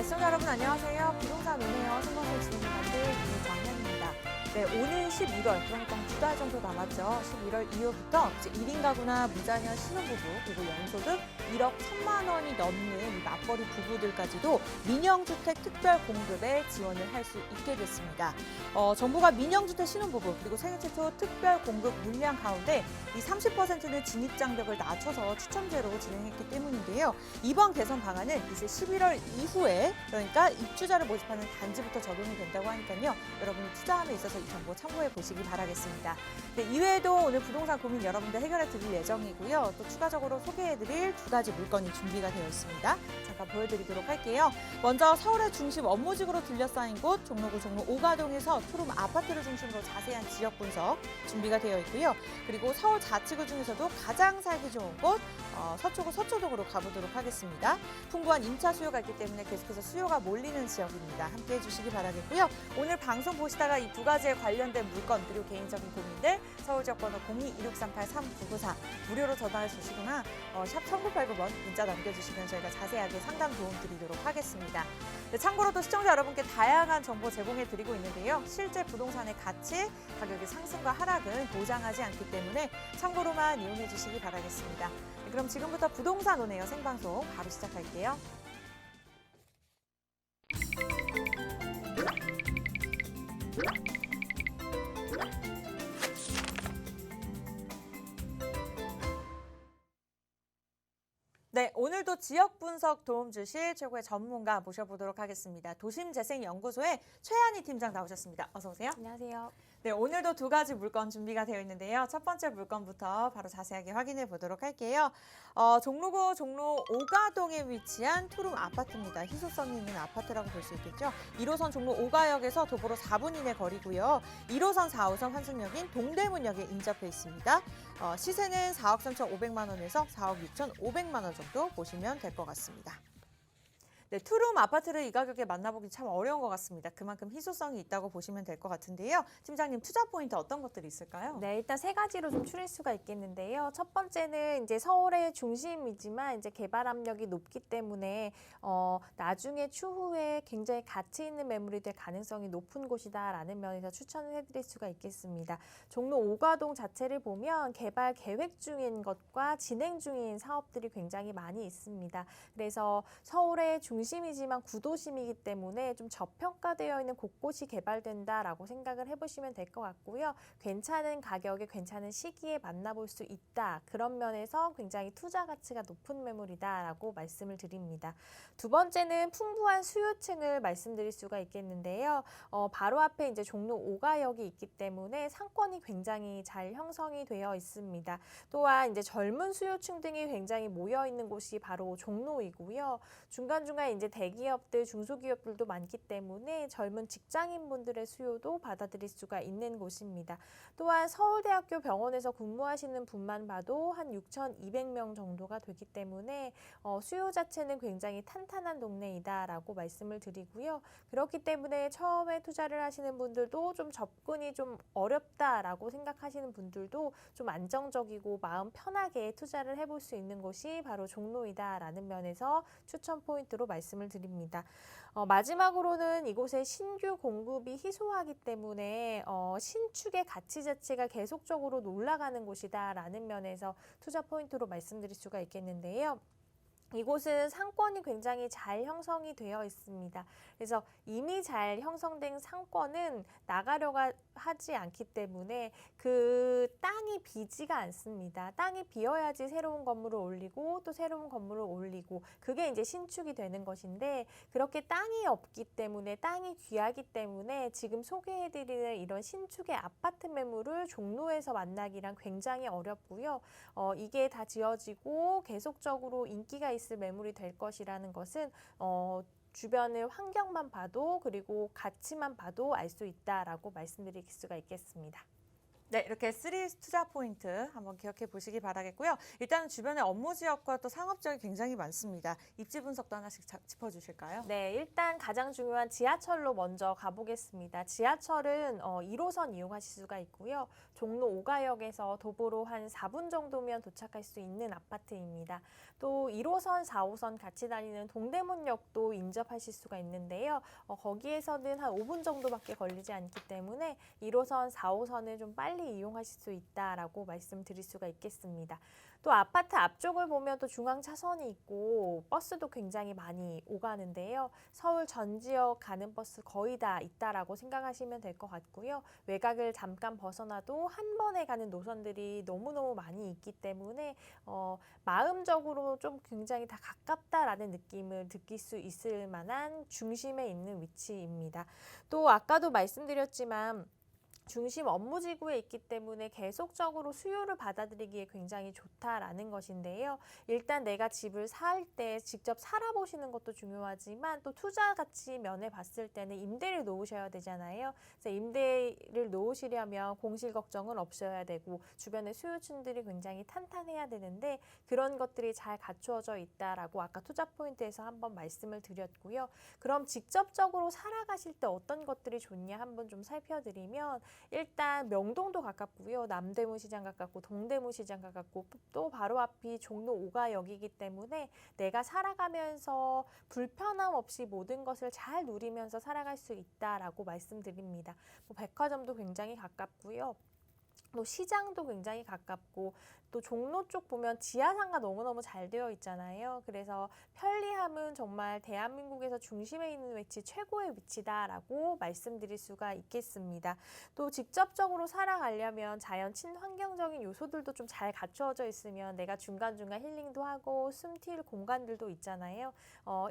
시청자 여러분 안녕하세요. 부동산 오네요. 생방송 진행을 맡은 김정현입니다. 네, 오늘 11월, 그러니까 2달 정도 남았죠. 11월 이후부터 이제 1인 가구나 무자녀 신혼부부 그리고 연소득 1억 1천만 원이 넘는 이 맞벌이 부부들까지도 민영주택 특별 공급에 지원을 할 수 있게 됐습니다. 정부가 민영주택 신혼부부 그리고 생애 최초 특별 공급 물량 가운데 이 30%는 진입장벽을 낮춰서 추첨제로 진행했기 때문인데요. 이번 개선 방안은 이제 11월 이후에 그러니까 입주자를 모집하는 단지부터 적용이 된다고 하니까요. 여러분이 투자함에 있어서 이 정보 참고해 보시기 바라겠습니다. 네, 이외에도 오늘 부동산 고민 여러분들 해결해 드릴 예정이고요. 또 추가적으로 소개해 드릴 두 가지 물건이 준비가 되어 있습니다. 잠깐 보여드리도록 할게요. 먼저 서울의 중심 업무지구로 둘러싸인 곳 종로구 종로 5가동에서 투룸 아파트를 중심으로 자세한 지역 분석 준비가 되어 있고요. 그리고 서울 자치구 중에서도 가장 살기 좋은 곳 서초구 서초동으로 가보도록 하겠습니다. 풍부한 임차 수요가 있기 때문에 계속해서 수요가 몰리는 지역입니다. 함께해 주시기 바라겠고요. 오늘 방송 보시다가 이 두 가지에 관련된 물건 그리고 개인적인 고민들 서울 지역 번호 02-1638-3994 무료로 전화해 주시거나 샵 1989번 문자 남겨주시면 저희가 자세하게 상담 도움 드리도록 하겠습니다. 네, 참고로 또 시청자 여러분께 다양한 정보 제공해 드리고 있는데요. 실제 부동산의 가치, 가격의 상승과 하락은 보장하지 않기 때문에 참고로만 이용해 주시기 바라겠습니다. 네, 그럼 지금부터 부동산 오네요 생방송 바로 시작할게요. 네, 오늘도 지역 분석 도움 주실 최고의 전문가 모셔보도록 하겠습니다. 도심재생연구소의 최한희 팀장 나오셨습니다. 어서 오세요. 안녕하세요. 네, 오늘도 두 가지 물건 준비가 되어 있는데요. 첫 번째 물건부터 바로 자세하게 확인해 보도록 할게요. 종로구 종로 5가동에 위치한 투룸 아파트입니다. 희소성이 있는 아파트라고 볼 수 있겠죠. 1호선 종로 5가역에서 도보로 4분 이내 거리고요. 1호선 4호선 환승역인 동대문역에 인접해 있습니다. 시세는 4억 3,500만 원에서 4억 6,500만 원 정도 보시면 될 것 같습니다. 네, 투룸 아파트를 이 가격에 만나보기 참 어려운 것 같습니다. 그만큼 희소성이 있다고 보시면 될 것 같은데요. 팀장님, 투자 포인트 어떤 것들이 있을까요? 네, 일단 세 가지로 좀 추릴 수가 있겠는데요. 첫 번째는 이제 서울의 중심이지만 이제 개발 압력이 높기 때문에 나중에 추후에 굉장히 가치 있는 매물이 될 가능성이 높은 곳이다라는 면에서 추천을 해드릴 수가 있겠습니다. 종로 5가동 자체를 보면 개발 계획 중인 것과 진행 중인 사업들이 굉장히 많이 있습니다. 그래서 서울의 중심이지만 구도심이기 때문에 좀 저평가되어 있는 곳곳이 개발된다라고 생각을 해보시면 될 것 같고요. 괜찮은 가격에 괜찮은 시기에 만나볼 수 있다. 그런 면에서 굉장히 투자 가치가 높은 매물이다라고 말씀을 드립니다. 두 번째는 풍부한 수요층을 말씀드릴 수가 있겠는데요. 바로 앞에 이제 종로 5가역이 있기 때문에 상권이 굉장히 잘 형성이 되어 있습니다. 또한 이제 젊은 수요층 등이 굉장히 모여 있는 곳이 바로 종로이고요. 중간중간 이제 대기업들, 중소기업들도 많기 때문에 젊은 직장인분들의 수요도 받아들일 수가 있는 곳입니다. 또한 서울대학교 병원에서 근무하시는 분만 봐도 한 6,200명 정도가 되기 때문에 수요 자체는 굉장히 탄탄한 동네이다라고 말씀을 드리고요. 그렇기 때문에 처음에 투자를 하시는 분들도 좀 접근이 좀 어렵다라고 생각하시는 분들도 좀 안정적이고 마음 편하게 투자를 해볼 수 있는 곳이 바로 종로이다라는 면에서 추천 포인트로 말씀을 드립니다. 마지막으로는 이곳에 신규 공급이 희소하기 때문에 신축의 가치 자체가 계속적으로 올라가는 곳이다라는 면에서 투자 포인트로 말씀드릴 수가 있겠는데요. 이곳은 상권이 굉장히 잘 형성이 되어 있습니다. 그래서 이미 잘 형성된 상권은 나가려고 하지 않기 때문에 그 땅이 비지가 않습니다. 땅이 비어야지 새로운 건물을 올리고 또 새로운 건물을 올리고 그게 이제 신축이 되는 것인데 그렇게 땅이 없기 때문에 땅이 귀하기 때문에 지금 소개해드리는 이런 신축의 아파트 매물을 종로에서 만나기란 굉장히 어렵고요. 이게 다 지어지고 계속적으로 인기가 있을 매물이 될 것이라는 것은 주변의 환경만 봐도 그리고 가치만 봐도 알 수 있다라고 말씀드릴 수가 있겠습니다. 네, 이렇게 3 투자 포인트 한번 기억해 보시기 바라겠고요. 일단은 주변에 업무 지역과 또 상업 지역이 굉장히 많습니다. 입지 분석도 하나씩 짚어주실까요? 네, 일단 가장 중요한 지하철로 먼저 가보겠습니다. 지하철은 1호선 이용하실 수가 있고요. 종로 5가역에서 도보로 한 4분 정도면 도착할 수 있는 아파트입니다. 또 1호선, 4호선 같이 다니는 동대문역도 인접하실 수가 있는데요. 거기에서는 한 5분 정도밖에 걸리지 않기 때문에 1호선, 4호선을 좀 빨리 이용하실 수 있다라고 말씀드릴 수가 있겠습니다. 또 아파트 앞쪽을 보면 또 중앙 차선이 있고 버스도 굉장히 많이 오가는데요. 서울 전 지역 가는 버스 거의 다 있다라고 생각하시면 될 것 같고요. 외곽을 잠깐 벗어나도 한 번에 가는 노선들이 너무너무 많이 있기 때문에 마음적으로 좀 굉장히 다 가깝다라는 느낌을 느낄 수 있을 만한 중심에 있는 위치입니다. 또 아까도 말씀드렸지만 중심 업무지구에 있기 때문에 계속적으로 수요를 받아들이기에 굉장히 좋다라는 것인데요. 일단 내가 집을 살 때 직접 살아보시는 것도 중요하지만 또 투자 가치 면에 봤을 때는 임대를 놓으셔야 되잖아요. 그래서 임대를 놓으시려면 공실 걱정은 없어야 되고 주변의 수요층들이 굉장히 탄탄해야 되는데 그런 것들이 잘 갖추어져 있다라고 아까 투자 포인트에서 한번 말씀을 드렸고요. 그럼 직접적으로 살아가실 때 어떤 것들이 좋냐 한번 좀 살펴드리면 일단 명동도 가깝고요. 남대문 시장 가깝고 동대문 시장 가깝고 또 바로 앞이 종로 5가역이기 때문에 내가 살아가면서 불편함 없이 모든 것을 잘 누리면서 살아갈 수 있다라고 말씀드립니다. 백화점도 굉장히 가깝고요. 또 시장도 굉장히 가깝고 또 종로 쪽 보면 지하상가 너무너무 잘 되어 있잖아요. 그래서 편리함은 정말 대한민국에서 중심에 있는 위치 최고의 위치다라고 말씀드릴 수가 있겠습니다. 또 직접적으로 살아가려면 자연 친환경적인 요소들도 좀 잘 갖추어져 있으면 내가 중간중간 힐링도 하고 숨 튈 공간들도 있잖아요.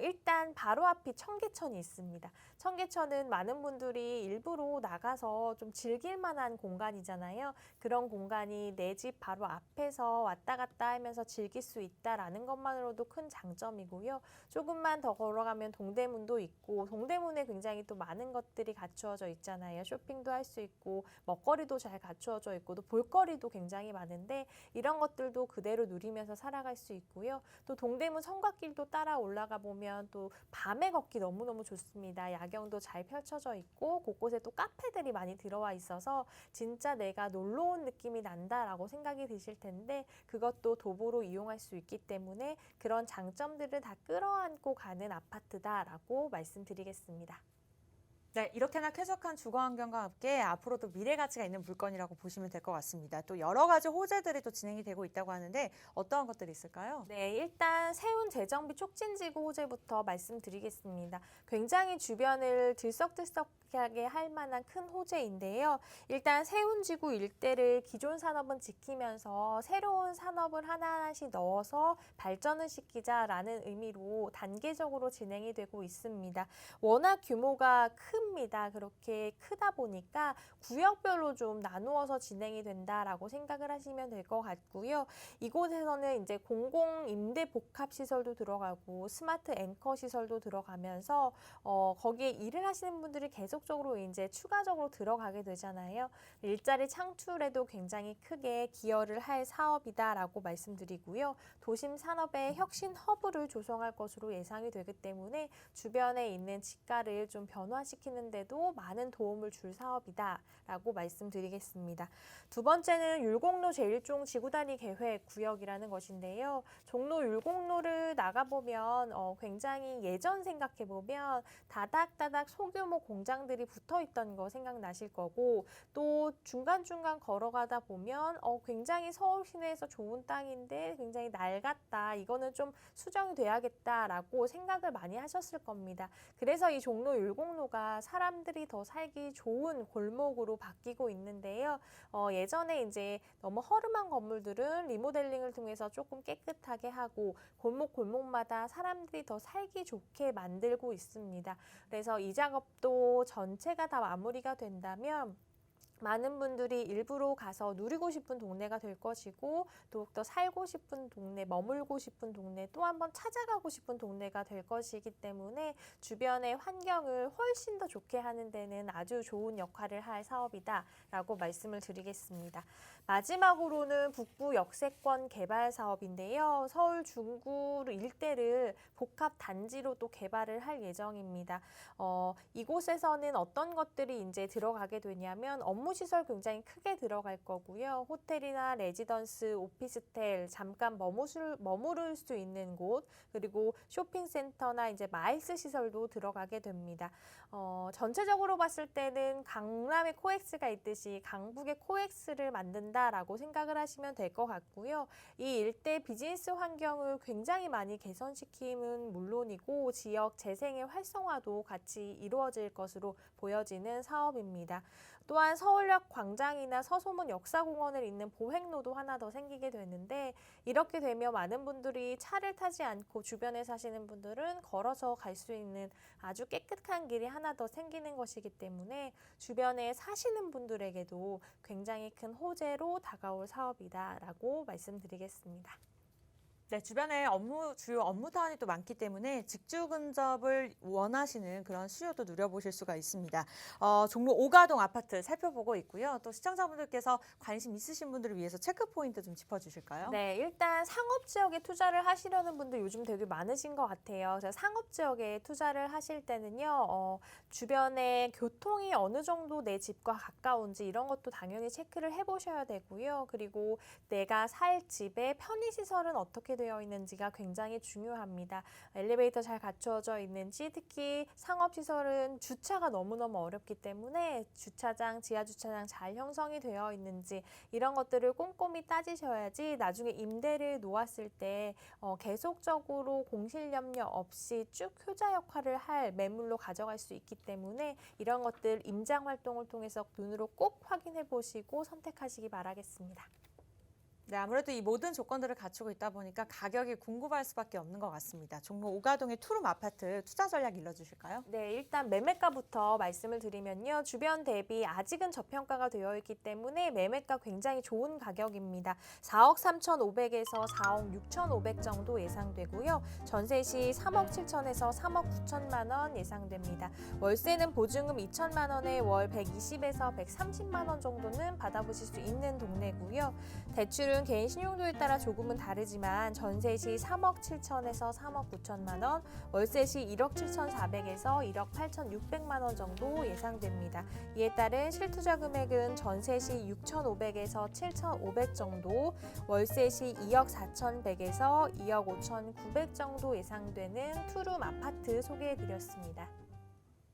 일단 바로 앞이 청계천이 있습니다. 청계천은 많은 분들이 일부러 나가서 좀 즐길 만한 공간이잖아요. 그런 공간이 내 집 바로 앞에서 왔다 갔다 하면서 즐길 수 있다라는 것만으로도 큰 장점이고요. 조금만 더 걸어가면 동대문도 있고 동대문에 굉장히 또 많은 것들이 갖추어져 있잖아요. 쇼핑도 할 수 있고 먹거리도 잘 갖추어져 있고 또 볼거리도 굉장히 많은데 이런 것들도 그대로 누리면서 살아갈 수 있고요. 또 동대문 성곽길도 따라 올라가 보면 또 밤에 걷기 너무너무 좋습니다. 야경도 잘 펼쳐져 있고 곳곳에 또 카페들이 많이 들어와 있어서 진짜 내가 놀러 온 느낌이 난다라고 생각이 드실 텐데 그것도 도보로 이용할 수 있기 때문에 그런 장점들을 다 끌어안고 가는 아파트다라고 말씀드리겠습니다. 네, 이렇게나 쾌적한 주거 환경과 함께 앞으로도 미래 가치가 있는 물건이라고 보시면 될 것 같습니다. 또 여러 가지 호재들이 또 진행이 되고 있다고 하는데 어떠한 것들이 있을까요? 네, 일단 세운 재정비 촉진지구 호재부터 말씀드리겠습니다. 굉장히 주변을 들썩들썩하게 할 만한 큰 호재인데요. 일단 세운지구 일대를 기존 산업은 지키면서 새로운 산업을 하나하나씩 넣어서 발전을 시키자라는 의미로 단계적으로 진행이 되고 있습니다. 워낙 규모가 큽니다. 그렇게 크다 보니까 구역별로 좀 나누어서 진행이 된다라고 생각을 하시면 될 것 같고요. 이곳에서는 이제 공공 임대 복합 시설도 들어가고 스마트 앵커 시설도 들어가면서 거기에 일을 하시는 분들이 계속적으로 이제 추가적으로 들어가게 되잖아요. 일자리 창출에도 굉장히 크게 기여를 할 사업이다라고 말씀드리고요. 도심 산업의 혁신 허브를 조성할 것으로 예상이 되기 때문에 주변에 있는 지가를 좀 변화시키는데도 많은 도움을 줄 사업이다라고 말씀드리겠습니다. 두 번째는 율곡로 제1종 지구단위 계획 구역이라는 것인데요. 종로 율곡로를 나가보면 굉장히 예전 생각해보면 다닥다닥 소규모 공장들이 붙어있던 거 생각나실 거고 또 중간중간 걸어가다 보면 굉장히 서울 시내에서 좋은 땅인데 굉장히 낡았다. 이거는 좀 수정이 돼야겠다라고 생각을 많이 하셨을 겁니다. 그래서 이 종로 율곡로가 사람들이 더 살기 좋은 골목으로 바뀌고 있는데요. 예전에 이제 너무 허름한 건물들은 리모델링을 통해서 조금 깨끗하게 하고 골목골목마다 사람들이 더 살기 좋게 만들고 있습니다. 그래서 이 작업도 전체가 다 마무리가 된다면 많은 분들이 일부러 가서 누리고 싶은 동네가 될 것이고 더욱더 살고 싶은 동네, 머물고 싶은 동네, 또 한 번 찾아가고 싶은 동네가 될 것이기 때문에 주변의 환경을 훨씬 더 좋게 하는 데는 아주 좋은 역할을 할 사업이다라고 말씀을 드리겠습니다. 마지막으로는 북부 역세권 개발 사업인데요. 서울 중구 일대를 복합 단지로 또 개발을 할 예정입니다. 이곳에서는 어떤 것들이 이제 들어가게 되냐면 업무 시설 굉장히 크게 들어갈 거고요. 호텔이나 레지던스, 오피스텔, 잠깐 머무를 수 있는 곳, 그리고 쇼핑센터나 이제 마일스 시설도 들어가게 됩니다. 전체적으로 봤을 때는 강남에 코엑스가 있듯이 강북에 코엑스를 만든다라고 생각을 하시면 될 것 같고요. 이 일대 비즈니스 환경을 굉장히 많이 개선시킴은 물론이고 지역 재생의 활성화도 같이 이루어질 것으로 보여지는 사업입니다. 또한 서울역 광장이나 서소문 역사공원을 잇는 보행로도 하나 더 생기게 되는데 이렇게 되면 많은 분들이 차를 타지 않고 주변에 사시는 분들은 걸어서 갈 수 있는 아주 깨끗한 길이 하나 더 생기는 것이기 때문에 주변에 사시는 분들에게도 굉장히 큰 호재로 다가올 사업이다라고 말씀드리겠습니다. 네, 주변에 주요 업무 사원이 또 많기 때문에 직주 근접을 원하시는 그런 수요도 누려보실 수가 있습니다. 종로 오가동 아파트 살펴보고 있고요. 또 시청자분들께서 관심 있으신 분들을 위해서 체크 포인트 좀 짚어주실까요? 네, 일단 상업 지역에 투자를 하시려는 분들 요즘 되게 많으신 것 같아요. 그래서 상업 지역에 투자를 하실 때는요, 주변에 교통이 어느 정도 내 집과 가까운지 이런 것도 당연히 체크를 해보셔야 되고요. 그리고 내가 살 집의 편의시설은 어떻게 되어 있는지가 굉장히 중요합니다. 엘리베이터 잘 갖추어져 있는지, 특히 상업시설은 주차가 너무너무 어렵기 때문에 주차장, 지하주차장 잘 형성이 되어 있는지 이런 것들을 꼼꼼히 따지셔야지 나중에 임대를 놓았을 때 계속적으로 공실염려 없이 쭉 효자 역할을 할 매물로 가져갈 수 있기 때문에 이런 것들 임장 활동을 통해서 눈으로 꼭 확인해 보시고 선택하시기 바라겠습니다. 네, 아무래도 이 모든 조건들을 갖추고 있다 보니까 가격이 궁금할 수밖에 없는 것 같습니다. 종로 오가동의 투룸 아파트 투자 전략 일러주실까요? 네, 일단 매매가부터 말씀을 드리면요. 주변 대비 아직은 저평가가 되어 있기 때문에 매매가 굉장히 좋은 가격입니다. 4억 3,500에서 4억 6,500 정도 예상되고요. 전세 시 3억 7천에서 3억 9천만 원 예상됩니다. 월세는 보증금 2천만 원에 월 120에서 130만 원 정도는 받아보실 수 있는 동네고요. 대출은 개인 신용도에 따라 조금은 다르지만 전세 시 3억 7천에서 3억 9천만 원, 월세 시 1억 7,400에서 1억 8,600만 원 정도 예상됩니다. 이에 따른 실투자 금액은 전세 시 6,500에서 7,500 정도, 월세 시 2억 4,100에서 2억 5,900 정도 예상되는 투룸 아파트 소개해드렸습니다.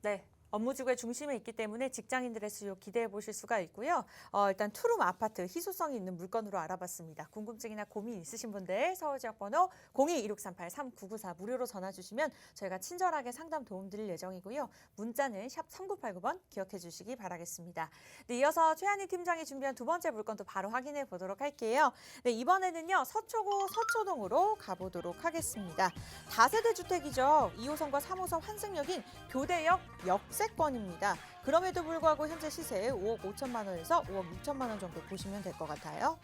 네. 업무지구의 중심에 있기 때문에 직장인들의 수요 기대해 보실 수가 있고요. 일단 투룸 아파트 희소성이 있는 물건으로 알아봤습니다. 궁금증이나 고민 있으신 분들 서울 지역 번호 02-1638-3994 무료로 전화 주시면 저희가 친절하게 상담 도움 드릴 예정이고요. 문자는 샵 3989번 기억해 주시기 바라겠습니다. 네, 이어서 최한희 팀장이 준비한 두 번째 물건도 바로 확인해 보도록 할게요. 네, 이번에는요. 서초구 서초동으로 가보도록 하겠습니다. 다세대 주택이죠. 2호선과 3호선 환승역인 교대역 역세권입니다. 그럼에도 불구하고 현재 시세 5억 5천만 원에서 5억 6천만 원 정도 보시면 될 것 같아요.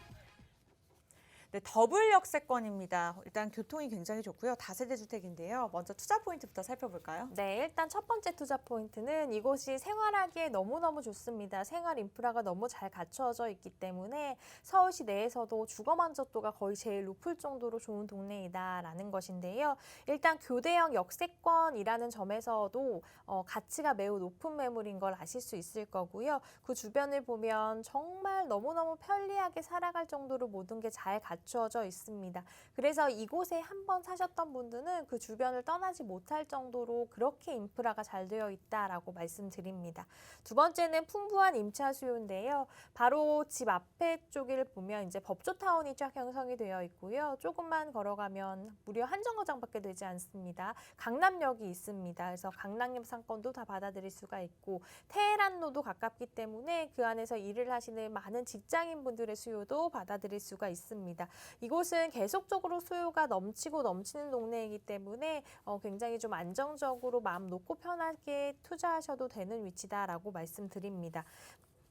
네, 더블 역세권입니다. 일단 교통이 굉장히 좋고요. 다세대 주택인데요. 먼저 투자 포인트부터 살펴볼까요? 네, 일단 첫 번째 투자 포인트는 이곳이 생활하기에 너무너무 좋습니다. 생활 인프라가 너무 잘 갖춰져 있기 때문에 서울시 내에서도 주거 만족도가 거의 제일 높을 정도로 좋은 동네이다라는 것인데요. 일단 교대형 역세권이라는 점에서도 가치가 매우 높은 매물인 걸 아실 수 있을 거고요. 그 주변을 보면 정말 너무너무 편리하게 살아갈 정도로 모든 게 잘 갖추어져 있습니다. 그래서 이곳에 한번 사셨던 분들은 그 주변을 떠나지 못할 정도로 그렇게 인프라가 잘 되어 있다라고 말씀드립니다. 두 번째는 풍부한 임차 수요인데요. 바로 집 앞에 쪽을 보면 이제 법조타운이 쫙 형성이 되어 있고요. 조금만 걸어가면 무려 한 정거장밖에 되지 않습니다. 강남역이 있습니다. 그래서 강남역 상권도 다 받아들일 수가 있고 테헤란로도 가깝기 때문에 그 안에서 일을 하시는 많은 직장인분들의 수요도 받아들일 수가 있습니다. 이곳은 계속적으로 수요가 넘치고 넘치는 동네이기 때문에 굉장히 좀 안정적으로 마음 놓고 편하게 투자하셔도 되는 위치다라고 말씀드립니다.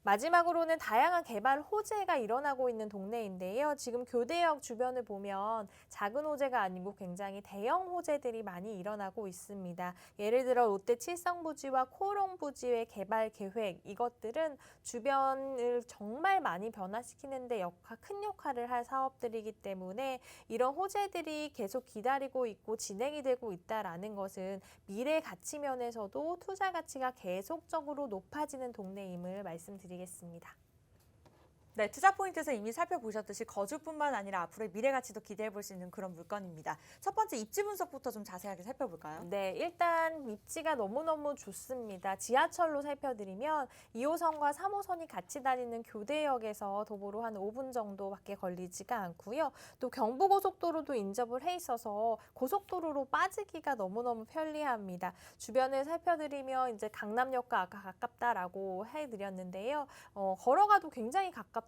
마지막으로는 다양한 개발 호재가 일어나고 있는 동네인데요. 지금 교대역 주변을 보면 작은 호재가 아니고 굉장히 대형 호재들이 많이 일어나고 있습니다. 예를 들어 롯데 칠성부지와 코롱부지의 개발 계획, 이것들은 주변을 정말 많이 변화시키는 데 큰 역할을 할 사업들이기 때문에 이런 호재들이 계속 기다리고 있고 진행이 되고 있다라는 것은 미래 가치 면에서도 투자 가치가 계속적으로 높아지는 동네임을 말씀드리겠습니다. 네, 투자 포인트에서 이미 살펴보셨듯이 거주뿐만 아니라 앞으로의 미래 가치도 기대해 볼 수 있는 그런 물건입니다. 첫 번째 입지 분석부터 좀 자세하게 살펴볼까요? 네, 일단 입지가 너무너무 좋습니다. 지하철로 살펴드리면 2호선과 3호선이 같이 다니는 교대역에서 도보로 한 5분 정도밖에 걸리지가 않고요. 또 경부고속도로도 인접을 해 있어서 고속도로로 빠지기가 너무너무 편리합니다. 주변을 살펴드리면 이제 강남역과 아까 가깝다라고 해드렸는데요. 걸어가도 굉장히 가깝더라고요.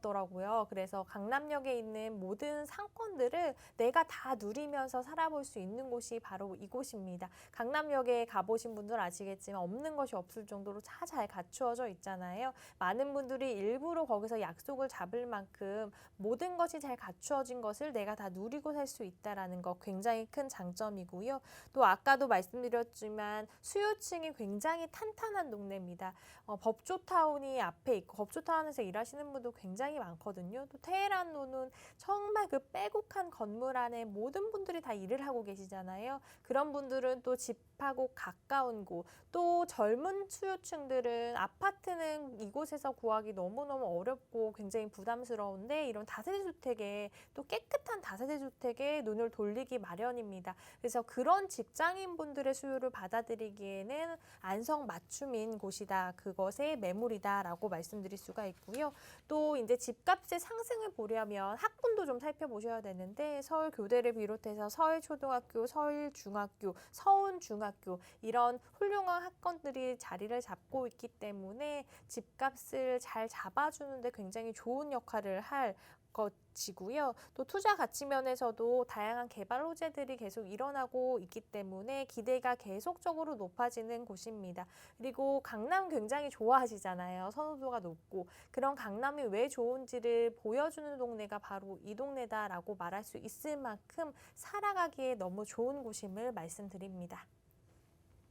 그래서 강남역에 있는 모든 상권들을 내가 다 누리면서 살아볼 수 있는 곳이 바로 이곳입니다. 강남역에 가보신 분들 아시겠지만 없는 것이 없을 정도로 다 잘 갖추어져 있잖아요. 많은 분들이 일부러 거기서 약속을 잡을 만큼 모든 것이 잘 갖추어진 것을 내가 다 누리고 살 수 있다는 거 굉장히 큰 장점이고요. 또 아까도 말씀드렸지만 수요층이 굉장히 탄탄한 동네입니다. 법조타운이 앞에 있고 법조타운에서 일하시는 분도 굉장히 많거든요. 또 테헤란로는 정말 그 빼곡한 건물 안에 모든 분들이 다 일을 하고 계시잖아요. 그런 분들은 또 집하고 가까운 곳, 또 젊은 수요층들은 아파트는 이곳에서 구하기 너무너무 어렵고 굉장히 부담스러운데 이런 다세대 주택에 또 깨끗한 다세대 주택에 눈을 돌리기 마련입니다. 그래서 그런 직장인 분들의 수요를 받아들이기에는 안성맞춤인 곳이다. 그것의 매물이다라고 말씀드릴 수가 있고요. 또 이제 집값의 상승을 보려면 학군도 좀 살펴보셔야 되는데 서울 교대를 비롯해서 서울초등학교, 서울중학교, 서운중학교 이런 훌륭한 학권들이 자리를 잡고 있기 때문에 집값을 잘 잡아주는데 굉장히 좋은 역할을 할 것이고요. 또 투자 가치 면에서도 다양한 개발 호재들이 계속 일어나고 있기 때문에 기대가 계속적으로 높아지는 곳입니다. 그리고 강남 굉장히 좋아하시잖아요. 선호도가 높고 그런 강남이 왜 좋은지를 보여주는 동네가 바로 이 동네다라고 말할 수 있을 만큼 살아가기에 너무 좋은 곳임을 말씀드립니다.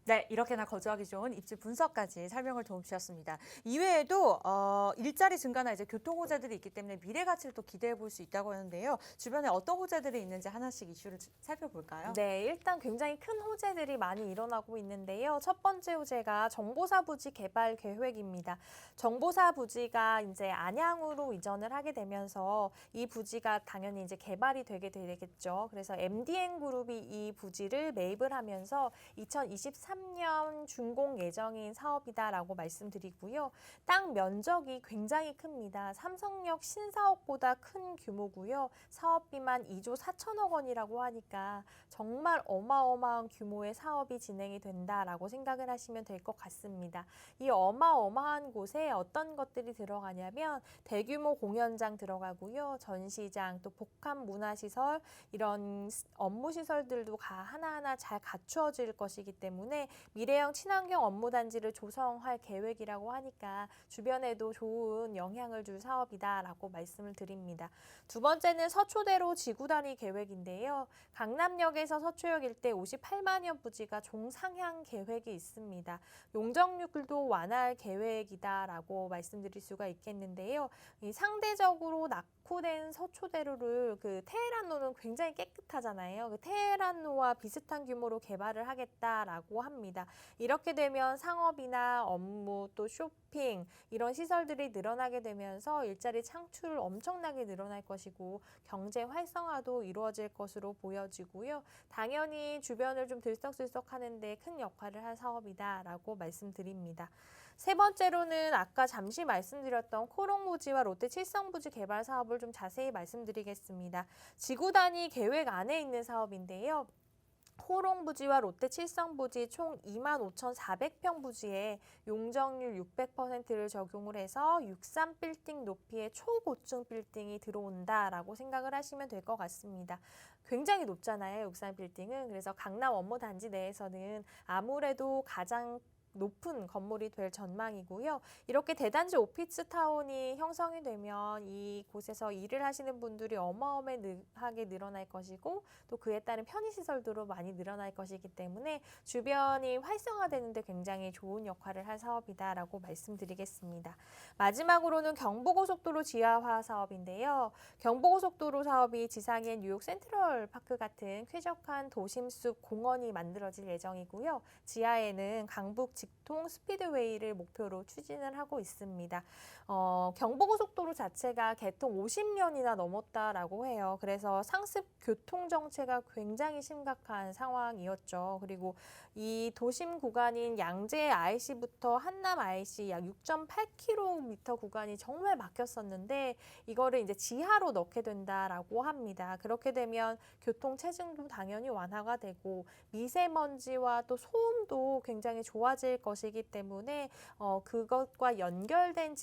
네, 이렇게나 거주하기 좋은 입지 분석까지 설명을 도움 주셨습니다. 이외에도 일자리 증가나 이제 교통 호재들이 있기 때문에 미래 가치를 또 기대해 볼 수 있다고 하는데요. 주변에 어떤 호재들이 있는지 하나씩 이슈를 살펴볼까요? 네, 일단 굉장히 큰 호재들이 많이 일어나고 있는데요. 첫 번째 호재가 정보사 부지 개발 계획입니다. 정보사 부지가 이제 안양으로 이전을 하게 되면서 이 부지가 당연히 이제 개발이 되게 되겠죠. 그래서 MDN 그룹이 이 부지를 매입을 하면서 2023년 준공 예정인 사업이다라고 말씀드리고요. 땅 면적이 굉장히 큽니다. 삼성역 신사옥보다 큰 규모고요. 사업비만 2조 4천억 원이라고 하니까 정말 어마어마한 규모의 사업이 진행이 된다라고 생각을 하시면 될 것 같습니다. 이 어마어마한 곳에 어떤 것들이 들어가냐면 대규모 공연장 들어가고요. 전시장, 또 복합 문화시설, 이런 업무시설들도 하나하나 잘 갖추어질 것이기 때문에 미래형 친환경 업무단지를 조성할 계획이라고 하니까 주변에도 좋은 영향을 줄 사업이다라고 말씀을 드립니다. 두 번째는 서초대로 지구단위 계획인데요. 강남역에서 서초역 일대 58만여 부지가 종상향 계획이 있습니다. 용적률도 완화할 계획이다라고 말씀드릴 수가 있겠는데요. 이 상대적으로 낙후된 서초대로를 그 테헤란로는 굉장히 깨끗하잖아요. 그 테헤란로와 비슷한 규모로 개발을 하겠다라고 합니다. 이렇게 되면 상업이나 업무 또 쇼핑 이런 시설들이 늘어나게 되면서 일자리 창출 엄청나게 늘어날 것이고 경제 활성화도 이루어질 것으로 보여지고요. 당연히 주변을 좀 들썩들썩 하는데 큰 역할을 할 사업이다라고 말씀드립니다. 세 번째로는 아까 잠시 말씀드렸던 코롱부지와 롯데 칠성부지 개발 사업을 좀 자세히 말씀드리겠습니다. 지구 단위 계획 안에 있는 사업인데요. 코롱부지와 롯데 칠성부지 총 25,400평 부지에 용적률 600%를 적용을 해서 63빌딩 높이의 초고층 빌딩이 들어온다라고 생각을 하시면 될 것 같습니다. 굉장히 높잖아요, 63빌딩은. 그래서 강남 업무단지 내에서는 아무래도 가장 높은 건물이 될 전망이고요. 이렇게 대단지 오피스타운이 형성이 되면 이곳에서 일을 하시는 분들이 어마어마하게 늘어날 것이고 또 그에 따른 편의시설도 많이 늘어날 것이기 때문에 주변이 활성화되는 데 굉장히 좋은 역할을 할 사업이다라고 말씀드리겠습니다. 마지막으로는 경부고속도로 지하화 사업인데요. 경부고속도로 사업이 지상에 뉴욕 센트럴파크 같은 쾌적한 도심숲 공원이 만들어질 예정이고요. 지하에는 강북 직통 스피드웨이를 목표로 추진을 하고 있습니다. 경부고속도로 자체가 개통 50년이나 넘었다라고 해요. 그래서 상습 교통 정체가 굉장히 심각한 상황이었죠. 그리고 이 도심 구간인 양재 IC부터 한남 IC 약 6.8km 구간이 정말 막혔었는데 이거를 이제 지하로 넣게 된다라고 합니다. 그렇게 되면 교통 체증도 당연히 완화가 되고 미세먼지와 또 소음도 굉장히 좋아질 것이기 때문에 그것과 연결된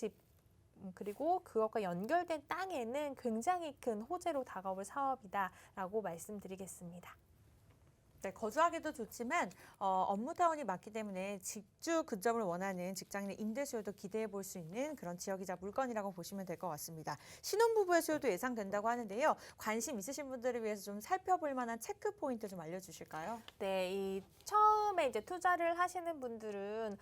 그리고 그것과 연결된 땅에는 굉장히 큰 호재로 다가올 사업이다라고 말씀드리겠습니다. 네, 거주하기도 좋지만 업무타운이 많기 때문에 직주 근접을 원하는 직장인의 임대 수요도 기대해 볼 수 있는 그런 지역이자 물건이라고 보시면 될 것 같습니다. 신혼부부의 수요도 예상된다고 하는데요. 관심 있으신 분들을 위해서 좀 살펴볼 만한 체크 포인트 좀 알려주실까요? 네, 이 처음에 이제 투자를 하시는 분들은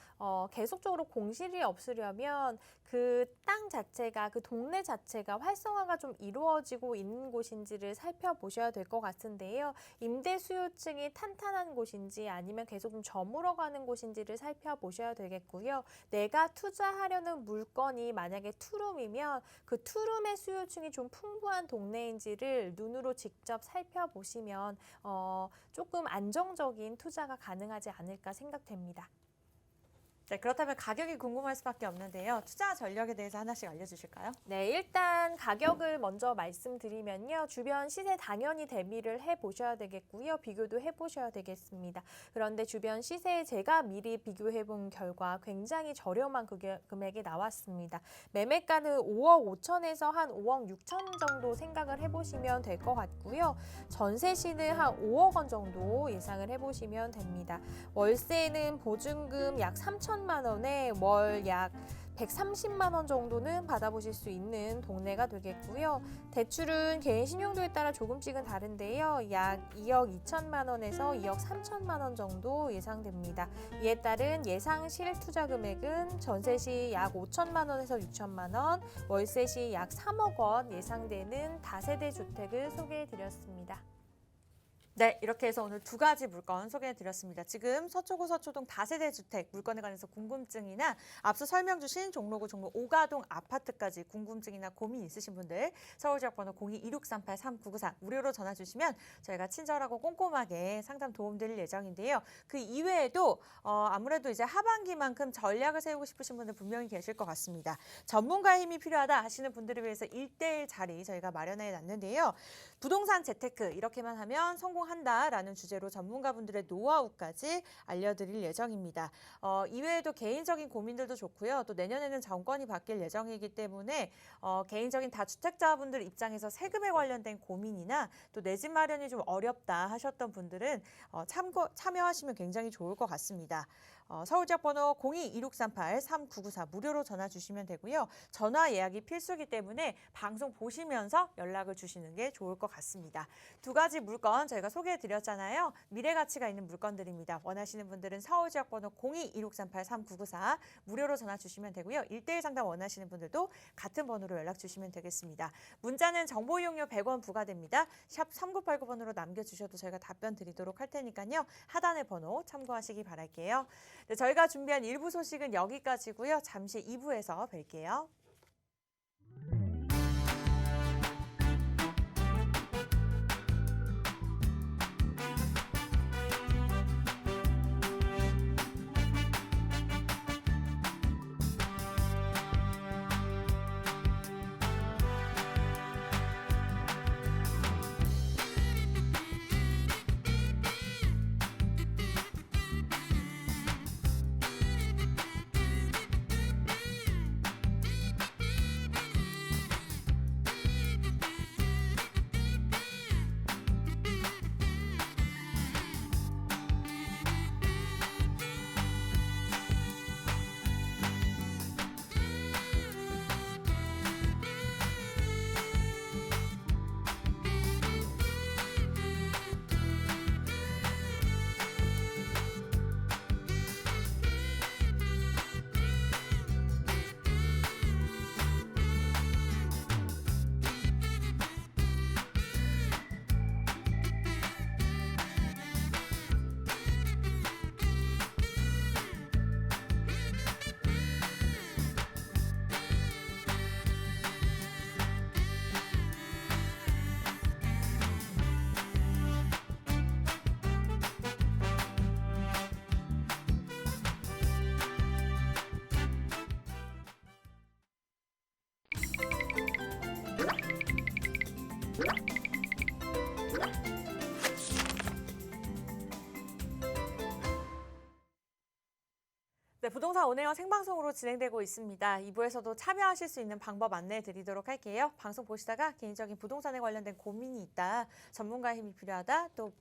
계속적으로 공실이 없으려면 그 땅 자체가 그 동네 자체가 활성화가 좀 이루어지고 있는 곳인지를 살펴보셔야 될 것 같은데요. 임대 수요층이 탄탄한 곳인지 아니면 계속 좀 저물어가는 곳인지를 살펴보셔야 되겠고요. 내가 투자하려는 물건이 만약에 투룸이면 그 투룸의 수요층이 좀 풍부한 동네인지를 눈으로 직접 살펴보시면 조금 안정적인 투자가 가능하지 않을까 생각됩니다. 네, 그렇다면 가격이 궁금할 수밖에 없는데요. 투자 전략에 대해서 하나씩 알려주실까요? 네, 일단 가격을 먼저 말씀드리면요. 주변 시세 당연히 대비를 해보셔야 되겠고요. 비교도 해보셔야 되겠습니다. 그런데 주변 시세 제가 미리 비교해 본 결과 굉장히 저렴한 금액이 나왔습니다. 매매가는 5억 5천에서 한 5억 6천 정도 생각을 해보시면 될 것 같고요. 전세시는 한 5억 원 정도 예상을 해보시면 됩니다. 월세는 보증금 약 3천만 원에 월 약 130만 원 정도는 받아보실 수 있는 동네가 되겠고요. 대출은 개인 신용도에 따라 조금씩은 다른데요. 약 2억 2천만 원에서 2억 3천만 원 정도 예상됩니다. 이에 따른 예상 실투자 금액은 전세시 약 5천만 원에서 6천만 원, 월세시 약 3억 원 예상되는 다세대 주택을 소개해 드렸습니다. 네, 이렇게 해서 오늘 두 가지 물건 소개해드렸습니다. 지금 서초구 서초동 다세대 주택 물건에 관해서 궁금증이나 앞서 설명 주신 종로구 종로 5가동 아파트까지 궁금증이나 고민 있으신 분들 서울지역번호 02-2638-3994 무료로 전화 주시면 저희가 친절하고 꼼꼼하게 상담 도움드릴 예정인데요. 그 이외에도 아무래도 이제 하반기만큼 전략을 세우고 싶으신 분들 분명히 계실 것 같습니다. 전문가의 힘이 필요하다 하시는 분들을 위해서 1대1 자리 저희가 마련해 놨는데요. 부동산 재테크 이렇게만 하면 성공한다라는 주제로 전문가분들의 노하우까지 알려드릴 예정입니다. 이외에도 개인적인 고민들도 좋고요. 또 내년에는 정권이 바뀔 예정이기 때문에 개인적인 다주택자분들 입장에서 세금에 관련된 고민이나 또 내 집 마련이 좀 어렵다 하셨던 분들은 참여하시면 굉장히 좋을 것 같습니다. 서울지역번호 02-2638-3994 무료로 전화 주시면 되고요. 전화 예약이 필수이기 때문에 방송 보시면서 연락을 주시는 게 좋을 것 같습니다. 두 가지 물건 저희가 소개해드렸잖아요. 미래 가치가 있는 물건들입니다. 원하시는 분들은 서울지역번호 02-2638-3994 무료로 전화 주시면 되고요. 1대1 상담 원하시는 분들도 같은 번호로 연락 주시면 되겠습니다. 문자는 정보 이용료 100원 부과됩니다. 샵 3989번으로 남겨주셔도 저희가 답변 드리도록 할 테니까요. 하단의 번호 참고하시기 바랄게요. 네, 저희가 준비한 1부 소식은 여기까지고요. 잠시 2부에서 뵐게요. 네, 부동산 온에어 생방송으로 진행되고 있습니다. 2부에서도 참여하실 수 있는 방법 안내해 드리도록 할게요. 방송 보시다가 개인적인 부동산에 관련된 고민이 있다, 전문가의 힘이 필요하다, 또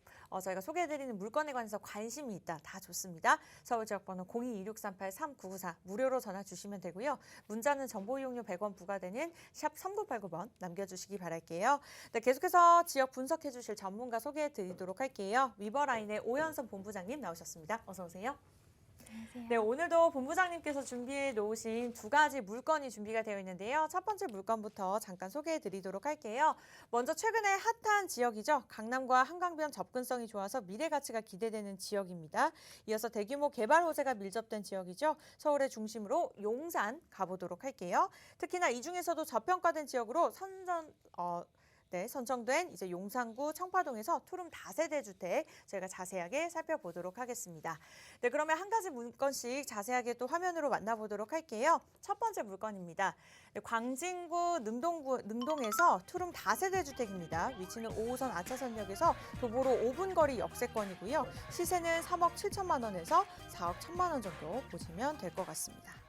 저희가 소개해드리는 물건에 관해서 관심이 있다, 다 좋습니다. 서울지역번호 02-2638-3994 무료로 전화 주시면 되고요. 문자는 정보 이용료 100원 부과되는 샵 3989번 남겨주시기 바랄게요. 네, 계속해서 지역 분석해 주실 전문가 소개해 드리도록 할게요. 위버라인의 오연선 본부장님 나오셨습니다. 어서 오세요. 안녕하세요. 네, 오늘도 본부장님께서 준비해 놓으신 두 가지 물건이 준비가 되어 있는데요. 첫 번째 물건부터 잠깐 소개해 드리도록 할게요. 먼저 최근에 핫한 지역이죠. 강남과 한강변 접근성이 좋아서 미래 가치가 기대되는 지역입니다. 이어서 대규모 개발 호재가 밀접된 지역이죠. 서울의 중심으로 용산 가보도록 할게요. 특히나 이 중에서도 저평가된 지역으로 선정된 이제 용산구 청파동에서 투룸 다세대 주택 저희가 자세하게 살펴보도록 하겠습니다. 네, 그러면 한 가지 물건씩 자세하게 또 화면으로 만나보도록 할게요. 첫 번째 물건입니다. 네, 광진구 능동에서 투룸 다세대 주택입니다. 위치는 5호선 아차선역에서 도보로 5분 거리 역세권이고요. 시세는 3억 7천만 원에서 4억 1천만 원 정도 보시면 될 것 같습니다.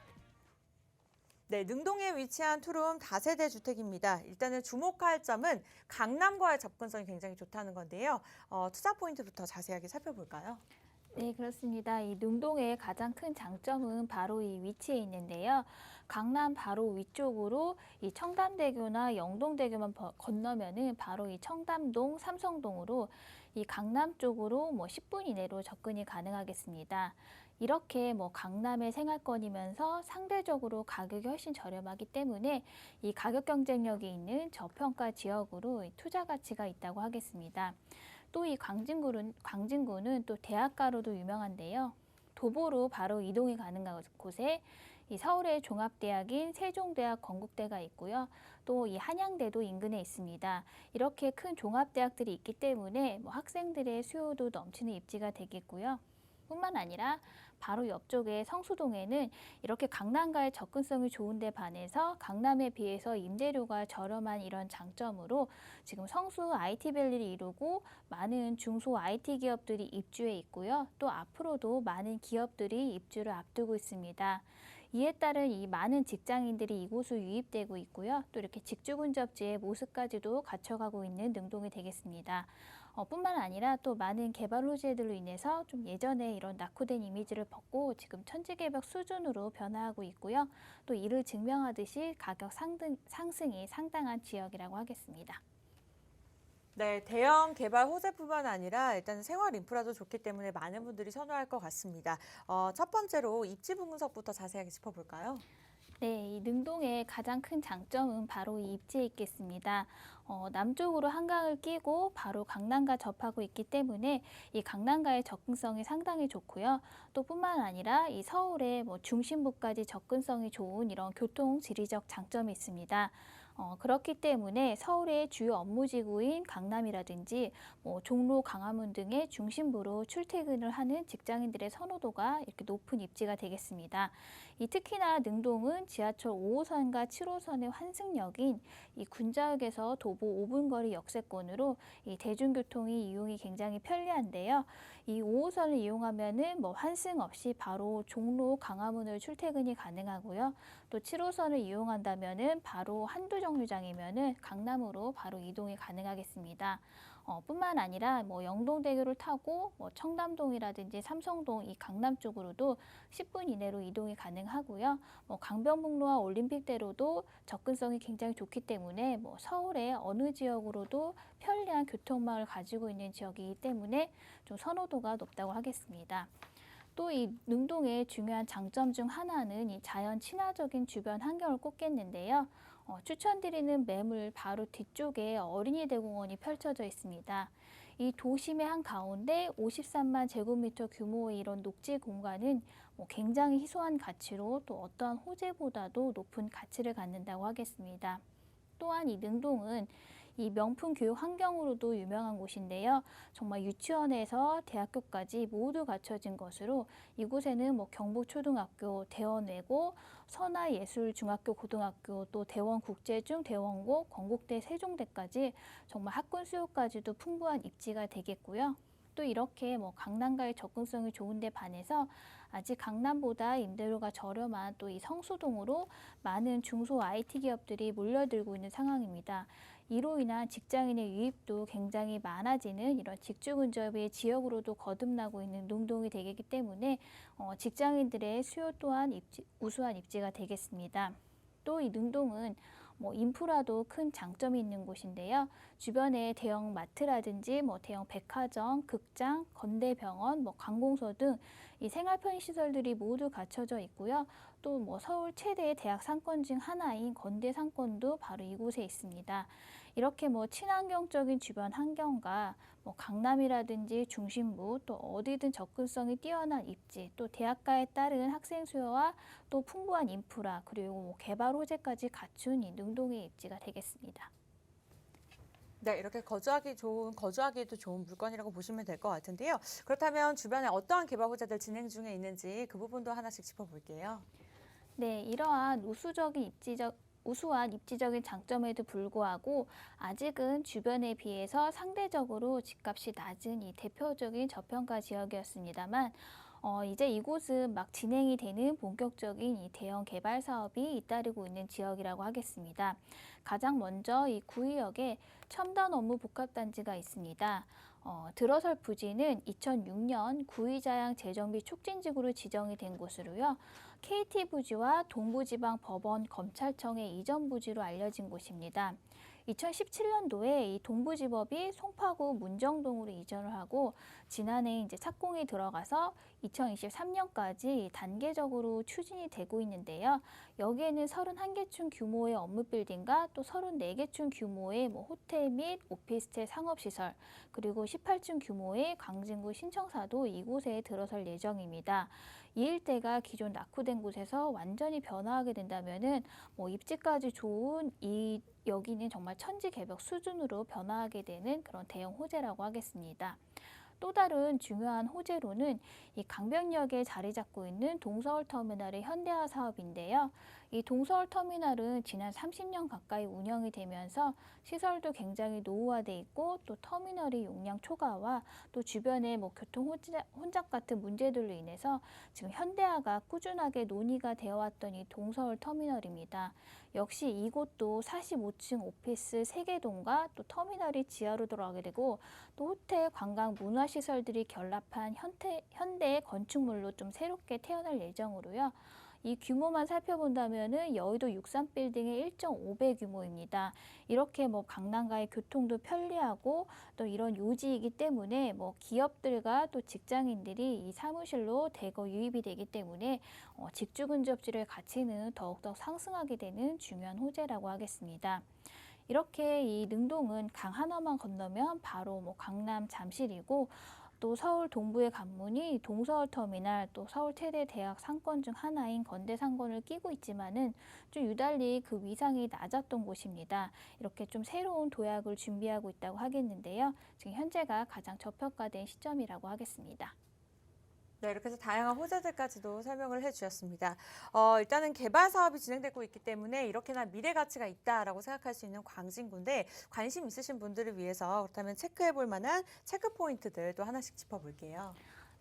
네, 능동에 위치한 투룸 다세대 주택입니다. 일단은 주목할 점은 강남과의 접근성이 굉장히 좋다는 건데요. 투자 포인트부터 자세하게 살펴볼까요? 네, 그렇습니다. 이 능동의 가장 큰 장점은 바로 이 위치에 있는데요. 강남 바로 위쪽으로 이 청담대교나 영동대교만 건너면은 바로 이 청담동, 삼성동으로 이 강남 쪽으로 10분 이내로 접근이 가능하겠습니다. 이렇게 강남의 생활권이면서 상대적으로 가격이 훨씬 저렴하기 때문에 이 가격 경쟁력이 있는 저평가 지역으로 투자 가치가 있다고 하겠습니다. 또 이 광진구는 또 대학가로도 유명한데요. 도보로 바로 이동이 가능한 곳에 이 서울의 종합대학인 세종대학, 건국대가 있고요. 또 이 한양대도 인근에 있습니다. 이렇게 큰 종합대학들이 있기 때문에 학생들의 수요도 넘치는 입지가 되겠고요. 뿐만 아니라 바로 옆쪽에 성수동에는 이렇게 강남과의 접근성이 좋은 데 반해서 강남에 비해서 임대료가 저렴한 이런 장점으로 지금 성수 IT밸리를 이루고 많은 중소 IT 기업들이 입주해 있고요. 또 앞으로도 많은 기업들이 입주를 앞두고 있습니다. 이에 따른 이 많은 직장인들이 이곳으로 유입되고 있고요. 또 이렇게 직주근접지의 모습까지도 갖춰가고 있는 능동이 되겠습니다. 뿐만 아니라 또 많은 개발 호재들로 인해서 좀 예전에 이런 낙후된 이미지를 벗고 지금 천지개벽 수준으로 변화하고 있고요. 또 이를 증명하듯이 가격 상승이 상당한 지역이라고 하겠습니다. 네, 대형 개발 호재뿐만 아니라 일단 생활 인프라도 좋기 때문에 많은 분들이 선호할 것 같습니다. 첫 번째로 입지 분석부터 자세하게 짚어볼까요? 네, 이 능동의 가장 큰 장점은 바로 이 입지에 있겠습니다. 남쪽으로 한강을 끼고 바로 강남과 접하고 있기 때문에 이 강남과의 접근성이 상당히 좋고요. 또 뿐만 아니라 이 서울의 중심부까지 접근성이 좋은 이런 교통 지리적 장점이 있습니다. 그렇기 때문에 서울의 주요 업무지구인 강남이라든지 종로, 강화문 등의 중심부로 출퇴근을 하는 직장인들의 선호도가 이렇게 높은 입지가 되겠습니다. 특히나 능동은 지하철 5호선과 7호선의 환승역인 이 군자역에서 도보 5분 거리 역세권으로 이 대중교통이 이용이 굉장히 편리한데요. 이 5호선을 이용하면은 환승 없이 바로 종로, 강화문을 출퇴근이 가능하고요. 또 7호선을 이용한다면은 바로 한두정류장이면은 강남으로 바로 이동이 가능하겠습니다. 뿐만 아니라 영동대교를 타고 청담동이라든지 삼성동 이 강남 쪽으로도 10분 이내로 이동이 가능하고요. 강변북로와 올림픽대로도 접근성이 굉장히 좋기 때문에 서울의 어느 지역으로도 편리한 교통망을 가지고 있는 지역이기 때문에 좀 선호도가 높다고 하겠습니다. 또 이 능동의 중요한 장점 중 하나는 이 자연 친화적인 주변 환경을 꼽겠는데요. 추천드리는 매물 바로 뒤쪽에 어린이 대공원이 펼쳐져 있습니다. 이 도심의 한 가운데 53만 제곱미터 규모의 이런 녹지 공간은 굉장히 희소한 가치로 또 어떠한 호재보다도 높은 가치를 갖는다고 하겠습니다. 또한 이 능동은 이 명품 교육 환경으로도 유명한 곳인데요. 정말 유치원에서 대학교까지 모두 갖춰진 것으로 이곳에는 경북초등학교, 대원외고, 선화예술중학교 고등학교, 또 대원국제중, 대원고, 건국대, 세종대까지 정말 학군 수요까지도 풍부한 입지가 되겠고요. 또 이렇게 뭐 강남과의 접근성이 좋은데 반해서 아직 강남보다 임대료가 저렴한 또 이 성수동으로 많은 중소 IT 기업들이 몰려들고 있는 상황입니다. 이로 인한 직장인의 유입도 굉장히 많아지는 이런 직주 근접의 지역으로도 거듭나고 있는 능동이 되기 때문에 직장인들의 수요 또한 우수한 입지가 되겠습니다. 또 이 능동은 뭐 인프라도 큰 장점이 있는 곳인데요. 주변에 대형 마트라든지 뭐 대형 백화점, 극장, 건대병원, 뭐 관공서 등 이 생활 편의 시설들이 모두 갖춰져 있고요. 또 뭐 서울 최대 대학 상권 중 하나인 건대 상권도 바로 이곳에 있습니다. 이렇게 뭐 친환경적인 주변 환경과 뭐 강남이라든지 중심부 또 어디든 접근성이 뛰어난 입지 또 대학가에 따른 학생 수요와 또 풍부한 인프라 그리고 뭐 개발 호재까지 갖춘 이 능동의 입지가 되겠습니다. 네, 이렇게 거주하기에도 좋은 물건이라고 보시면 될 것 같은데요. 그렇다면 주변에 어떠한 개발 호재들 진행 중에 있는지 그 부분도 하나씩 짚어볼게요. 네, 이러한 우수한 입지적인 장점에도 불구하고 아직은 주변에 비해서 상대적으로 집값이 낮은 이 대표적인 저평가 지역이었습니다만 이제 이곳은 막 진행이 되는 본격적인 이 대형 개발 사업이 잇따르고 있는 지역이라고 하겠습니다. 가장 먼저 이 구의역에 첨단 업무 복합단지가 있습니다. 들어설 부지는 2006년 구의자양 재정비 촉진지구로 지정이 된 곳으로요. KT 부지와 동부지방법원 검찰청의 이전 부지로 알려진 곳입니다. 2017년도에 이 동부지법이 송파구 문정동으로 이전을 하고 지난해 이제 착공이 들어가서 2023년까지 단계적으로 추진이 되고 있는데요. 여기에는 31개층 규모의 업무 빌딩과 또 34개층 규모의 뭐 호텔 및 오피스텔 상업시설 그리고 18층 규모의 광진구 신청사도 이곳에 들어설 예정입니다. 이 일대가 기존 낙후된 곳에서 완전히 변화하게 된다면은 뭐 입지까지 좋은 여기는 정말 천지개벽 수준으로 변화하게 되는 그런 대형 호재라고 하겠습니다. 또 다른 중요한 호재로는 이 강변역에 자리 잡고 있는 동서울터미널의 현대화 사업인데요. 이 동서울터미널은 지난 30년 가까이 운영이 되면서 시설도 굉장히 노후화돼 있고 또 터미널의 용량 초과와 또 주변의 뭐 교통 혼잡 같은 문제들로 인해서 지금 현대화가 꾸준하게 논의가 되어 왔던 이 동서울터미널입니다. 역시 이곳도 45층 오피스 3개 동과 또 터미널이 지하로 들어가게 되고 또 호텔, 관광, 문화시설들이 결합한 현대 건축물로 좀 새롭게 태어날 예정으로요. 이 규모만 살펴본다면은 여의도 63빌딩의 1.5배 규모입니다. 이렇게 뭐 강남과의 교통도 편리하고 또 이런 요지이기 때문에 뭐 기업들과 또 직장인들이 이 사무실로 대거 유입이 되기 때문에 직주 근접지의 가치는 더욱더 상승하게 되는 중요한 호재라고 하겠습니다. 이렇게 이 능동은 강 하나만 건너면 바로 뭐 강남 잠실이고 또 서울 동부의 관문이 동서울터미널 또 서울 최대 대학 상권 중 하나인 건대 상권을 끼고 있지만은 좀 유달리 그 위상이 낮았던 곳입니다. 이렇게 좀 새로운 도약을 준비하고 있다고 하겠는데요. 지금 현재가 가장 저평가된 시점이라고 하겠습니다. 네, 이렇게 해서 다양한 호재들까지도 설명을 해주셨습니다. 일단은 개발 사업이 진행되고 있기 때문에 이렇게나 미래 가치가 있다라고 생각할 수 있는 광진구인데 관심 있으신 분들을 위해서 그렇다면 체크해볼 만한 체크 포인트들 또 하나씩 짚어볼게요.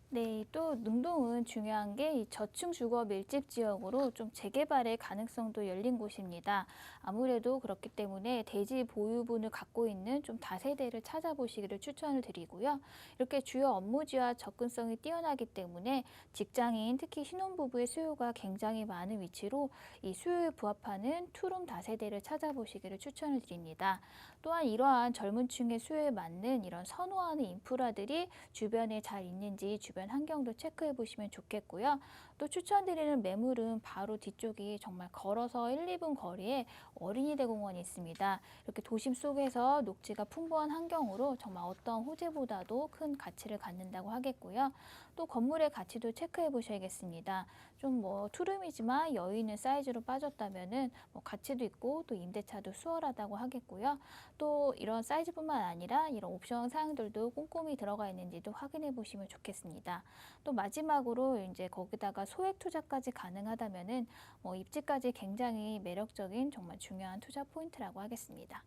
네, 또 능동은 중요한 게 이 저층 주거 밀집 지역으로 좀 재개발의 가능성도 열린 곳입니다. 아무래도 그렇기 때문에 대지 보유분을 갖고 있는 좀 다세대를 찾아보시기를 추천을 드리고요. 이렇게 주요 업무지와 접근성이 뛰어나기 때문에 직장인, 특히 신혼부부의 수요가 굉장히 많은 위치로 이 수요에 부합하는 투룸 다세대를 찾아보시기를 추천을 드립니다. 또한 이러한 젊은 층의 수요에 맞는 이런 선호하는 인프라들이 주변에 잘 있는지 주변 환경도 체크해 보시면 좋겠고요. 또 추천드리는 매물은 바로 뒤쪽이 정말 걸어서 1, 2분 거리에 어린이대 공원이 있습니다. 이렇게 도심 속에서 녹지가 풍부한 환경으로 정말 어떤 호재보다도 큰 가치를 갖는다고 하겠고요. 또 건물의 가치도 체크해 보셔야겠습니다. 좀 뭐 투룸이지만 여유 있는 사이즈로 빠졌다면은 뭐 가치도 있고 또 임대차도 수월하다고 하겠고요. 또 이런 사이즈뿐만 아니라 이런 옵션 사항들도 꼼꼼히 들어가 있는지도 확인해 보시면 좋겠습니다. 또 마지막으로 이제 거기다가 소액 투자까지 가능하다면은 뭐 입지까지 굉장히 매력적인 정말 중요한 투자 포인트라고 하겠습니다.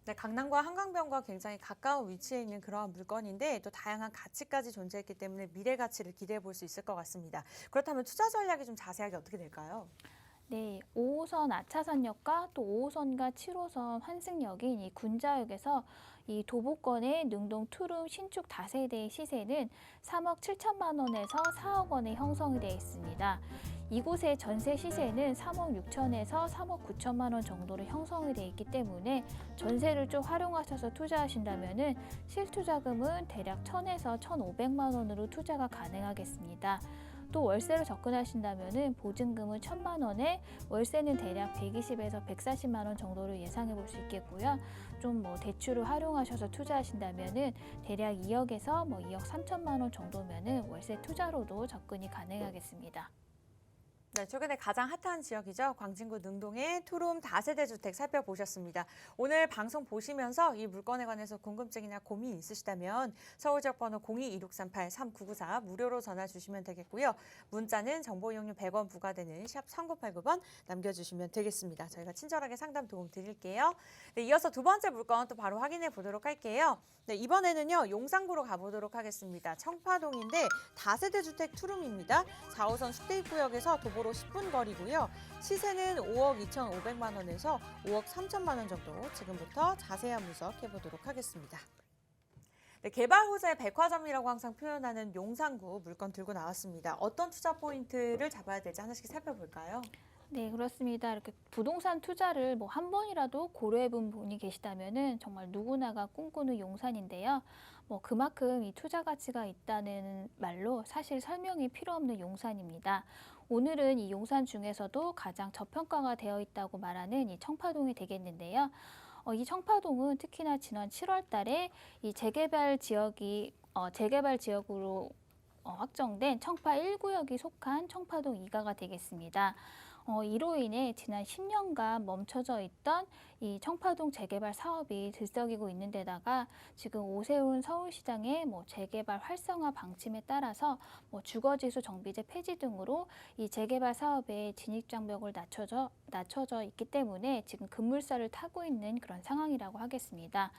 네, 강남과 한강변과 굉장히 가까운 위치에 있는 그러한 물건인데 또 다양한 가치까지 존재했기 때문에 미래 가치를 기대해 볼 수 있을 것 같습니다. 그렇다면 투자 전략이 좀 자세하게 어떻게 될까요? 네, 5호선 아차산역과 또 5호선과 7호선 환승역인 이 군자역에서 이 도보권의 능동 투룸 신축 다세대의 시세는 3억 7천만 원에서 4억 원에 형성이 되어 있습니다. 이곳의 전세 시세는 3억 6천에서 3억 9천만 원 정도로 형성이 되어 있기 때문에 전세를 좀 활용하셔서 투자하신다면은 실투자금은 대략 1,000에서 1,500만 원으로 투자가 가능하겠습니다. 또 월세로 접근하신다면은 보증금은 1,000만 원에 월세는 대략 120에서 140만 원 정도를 예상해 볼 수 있겠고요. 좀 뭐 대출을 활용하셔서 투자하신다면은 대략 2억에서 뭐 2억 3천만 원 정도면은 월세 투자로도 접근이 가능하겠습니다. 네, 최근에 가장 핫한 지역이죠. 광진구 능동의 투룸 다세대 주택 살펴보셨습니다. 오늘 방송 보시면서 이 물건에 관해서 궁금증이나 고민 있으시다면 서울지역 번호 02-2638-3994 무료로 전화 주시면 되겠고요. 문자는 정보 이용료 100원 부과되는 샵 3989번 남겨주시면 되겠습니다. 저희가 친절하게 상담 도움 드릴게요. 네, 이어서 두 번째 물건 또 바로 확인해 보도록 할게요. 네, 이번에는요. 용산구로 가보도록 하겠습니다. 청파동인데 다세대 주택 투룸입니다. 4호선 숙대입구역에서 도보로 10분 거리고요. 시세는 5억 2,500만 원에서 5억 3천만 원 정도 지금부터 자세한 분석해 보도록 하겠습니다. 네, 개발 호재 백화점이라고 항상 표현하는 용산구 물건 들고 나왔습니다. 어떤 투자 포인트를 잡아야 될지 하나씩 살펴볼까요? 네, 그렇습니다. 이렇게 부동산 투자를 뭐 한 번이라도 고려해 본 분이 계시다면은 정말 누구나가 꿈꾸는 용산인데요. 뭐 그만큼 이 투자 가치가 있다는 말로 사실 설명이 필요 없는 용산입니다. 오늘은 이 용산 중에서도 가장 저평가가 되어 있다고 말하는 이 청파동이 되겠는데요. 이 청파동은 특히나 지난 7월 달에 이 재개발 지역으로 확정된 청파 1구역이 속한 청파동 2가가 되겠습니다. 이로 인해 지난 10년간 멈춰져 있던 이 청파동 재개발 사업이 들썩이고 있는 데다가 지금 오세훈 서울시장의 뭐 재개발 활성화 방침에 따라서 뭐 주거지수 정비제 폐지 등으로 이 재개발 사업의 진입장벽을 낮춰져 있기 때문에 지금 급물살을 타고 있는 그런 상황이라고 하겠습니다.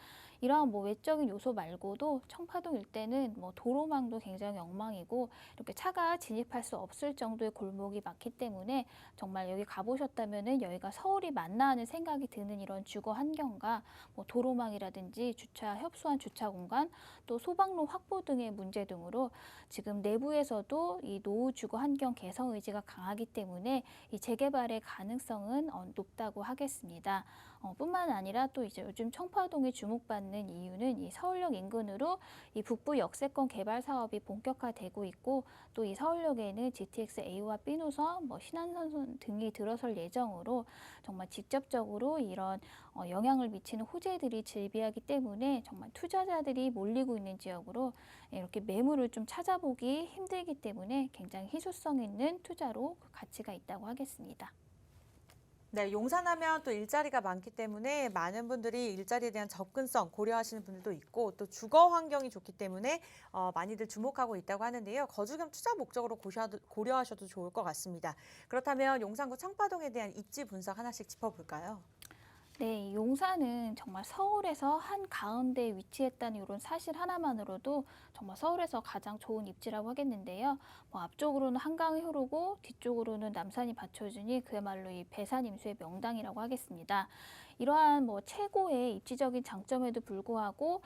이러한 뭐 외적인 요소 말고도 청파동 일대는 뭐 도로망도 굉장히 엉망이고 이렇게 차가 진입할 수 없을 정도의 골목이 많기 때문에 정말 여기 가보셨다면은 여기가 서울이 맞나 하는 생각이 드는 이런 주거 환경과 뭐 도로망이라든지 협소한 주차 공간, 또 소방로 확보 등의 문제 등으로 지금 내부에서도 이 노후 주거 환경 개선 의지가 강하기 때문에 이 재개발의 가능성은 높다고 하겠습니다. 뿐만 아니라 또 이제 요즘 청파동이 주목받는 이유는 이 서울역 인근으로 이 북부 역세권 개발 사업이 본격화되고 있고 또 이 서울역에는 GTX A와 B 노선, 뭐 신안선 등이 들어설 예정으로 정말 직접적으로 이런 영향을 미치는 호재들이 즐비하기 때문에 정말 투자자들이 몰리고 있는 지역으로 이렇게 매물을 좀 찾아보기 힘들기 때문에 굉장히 희소성 있는 투자로 가치가 있다고 하겠습니다. 네, 용산하면 또 일자리가 많기 때문에 많은 분들이 일자리에 대한 접근성 고려하시는 분들도 있고 또 주거 환경이 좋기 때문에 많이들 주목하고 있다고 하는데요. 거주 겸 투자 목적으로 고려하셔도 좋을 것 같습니다. 그렇다면 용산구 청파동에 대한 입지 분석 하나씩 짚어볼까요? 네, 용산은 정말 서울에서 한가운데에 위치했다는 이런 사실 하나만으로도 정말 서울에서 가장 좋은 입지라고 하겠는데요. 뭐 앞쪽으로는 한강이 흐르고 뒤쪽으로는 남산이 받쳐주니 그야말로 이 배산 임수의 명당이라고 하겠습니다. 이러한 뭐 최고의 입지적인 장점에도 불구하고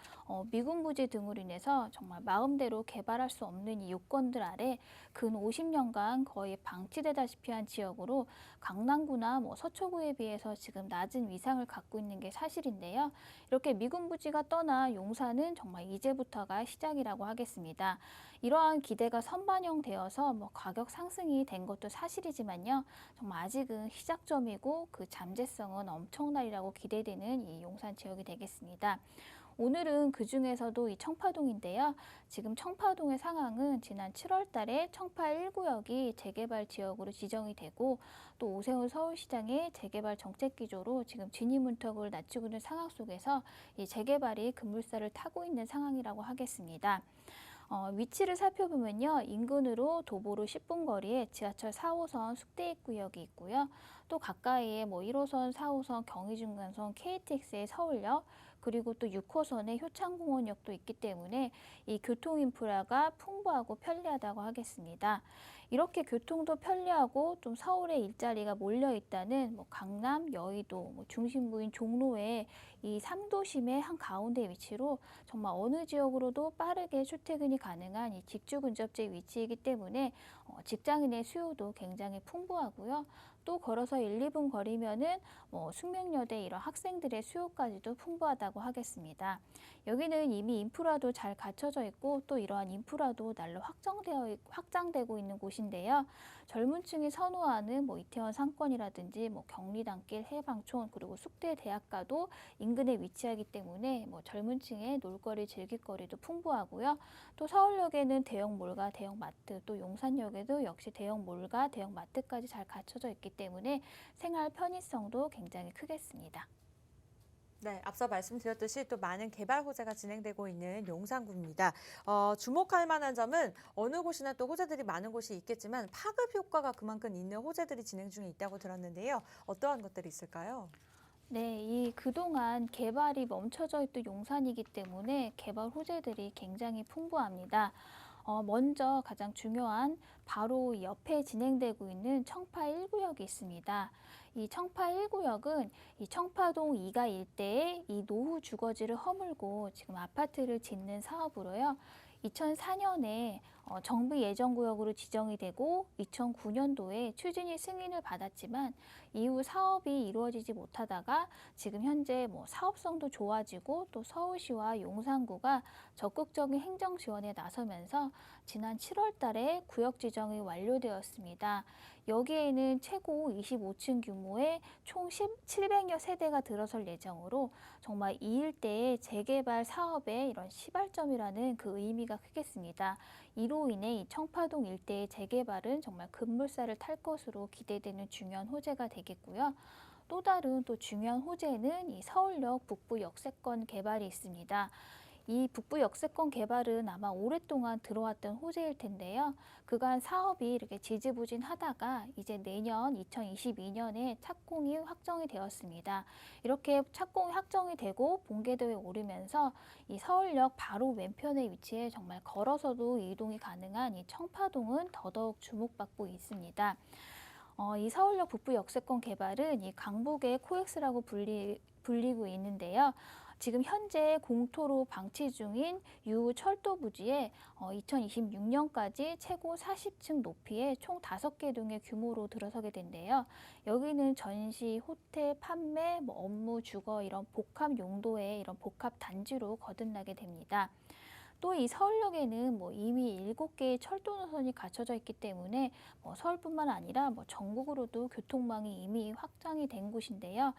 미군 부지 등으로 인해서 정말 마음대로 개발할 수 없는 이 요건들 아래 근 50년간 거의 방치되다시피 한 지역으로 강남구나 뭐 서초구에 비해서 지금 낮은 위상을 갖고 있는 게 사실인데요. 이렇게 미군 부지가 떠나 용산은 정말 이제부터가 시작이라고 하겠습니다. 이러한 기대가 선반영되어서 뭐 가격 상승이 된 것도 사실이지만요. 정말 아직은 시작점이고 그 잠재성은 엄청나리라고 기대되는 이 용산 지역이 되겠습니다. 오늘은 그 중에서도 이 청파동인데요. 지금 청파동의 상황은 지난 7월 달에 청파 1구역이 재개발 지역으로 지정이 되고 또 오세훈 서울시장의 재개발 정책 기조로 지금 진입문턱을 낮추고 있는 상황 속에서 이 재개발이 급물살을 타고 있는 상황이라고 하겠습니다. 위치를 살펴보면요. 인근으로 도보로 10분 거리에 지하철 4호선 숙대입구역이 있고요. 또 가까이에 뭐 1호선, 4호선, 경의중간선, KTX의 서울역, 그리고 또 6호선에 효창공원역도 있기 때문에 이 교통 인프라가 풍부하고 편리하다고 하겠습니다. 이렇게 교통도 편리하고 좀 서울에 일자리가 몰려 있다는 뭐 강남, 여의도, 뭐 중심부인 종로에 이 3도심의 한 가운데 위치로 정말 어느 지역으로도 빠르게 출퇴근이 가능한 이 직주 근접지의 위치이기 때문에 직장인의 수요도 굉장히 풍부하고요. 또 걸어서 1, 2분 거리면은 뭐 숙명여대 이런 학생들의 수요까지도 풍부하다고 하겠습니다. 여기는 이미 인프라도 잘 갖춰져 있고 또 이러한 인프라도 날로 확장되고 있는 곳인데요. 젊은 층이 선호하는 뭐 이태원 상권이라든지 뭐 경리단길, 해방촌 그리고 숙대대학가도 인근에 위치하기 때문에 뭐 젊은 층의 놀거리, 즐길거리도 풍부하고요. 또 서울역에는 대형몰과 대형마트, 또 용산역에도 역시 대형몰과 대형마트까지 잘 갖춰져 있기 때문에 생활 편의성도 굉장히 크겠습니다. 네, 앞서 말씀드렸듯이 또 많은 개발 호재가 진행되고 있는 용산구입니다. 주목할 만한 점은 어느 곳이나 또 호재들이 많은 곳이 있겠지만 파급 효과가 그만큼 있는 호재들이 진행 중에 있다고 들었는데요. 어떠한 것들이 있을까요? 네, 이 그동안 개발이 멈춰져 있던 용산이기 때문에 개발 호재들이 굉장히 풍부합니다. 먼저 가장 중요한 바로 옆에 진행되고 있는 청파 1구역이 있습니다. 이 청파 1구역은 이 청파동 2가 일대에 이 노후 주거지를 허물고 지금 아파트를 짓는 사업으로요. 2004년에 정부 예정구역으로 지정이 되고 2009년도에 추진이 승인을 받았지만 이후 사업이 이루어지지 못하다가 지금 현재 뭐 사업성도 좋아지고 또 서울시와 용산구가 적극적인 행정 지원에 나서면서 지난 7월 달에 구역 지정이 완료되었습니다. 여기에는 최고 25층 규모의 총 700여 세대가 들어설 예정으로 정말 이 일대의 재개발 사업의 이런 시발점이라는 그 의미가 크겠습니다. 이로 인해 이 청파동 일대의 재개발은 정말 급물살을 탈 것으로 기대되는 중요한 호재가 되겠고요. 또 다른 또 중요한 호재는 이 서울역 북부 역세권 개발이 있습니다. 이 북부 역세권 개발은 아마 오랫동안 들어왔던 호재일 텐데요. 그간 사업이 이렇게 지지부진하다가 이제 내년 2022년에 착공이 확정이 되었습니다. 이렇게 착공이 확정이 되고 본궤도에 오르면서 이 서울역 바로 왼편에 위치해 정말 걸어서도 이동이 가능한 이 청파동은 더더욱 주목받고 있습니다. 이 서울역 북부 역세권 개발은 이 강북의 코엑스라고 불리고 있는데요. 지금 현재 공토로 방치 중인 유 철도 부지에 2026년까지 최고 40층 높이의 총 5개 동의 규모로 들어서게 된대요. 여기는 전시, 호텔, 판매, 뭐 업무, 주거 이런 복합 용도의 이런 복합 단지로 거듭나게 됩니다. 또 이 서울역에는 뭐 이미 7개의 철도 노선이 갖춰져 있기 때문에 뭐 서울뿐만 아니라 뭐 전국으로도 교통망이 이미 확장이 된 곳인데요.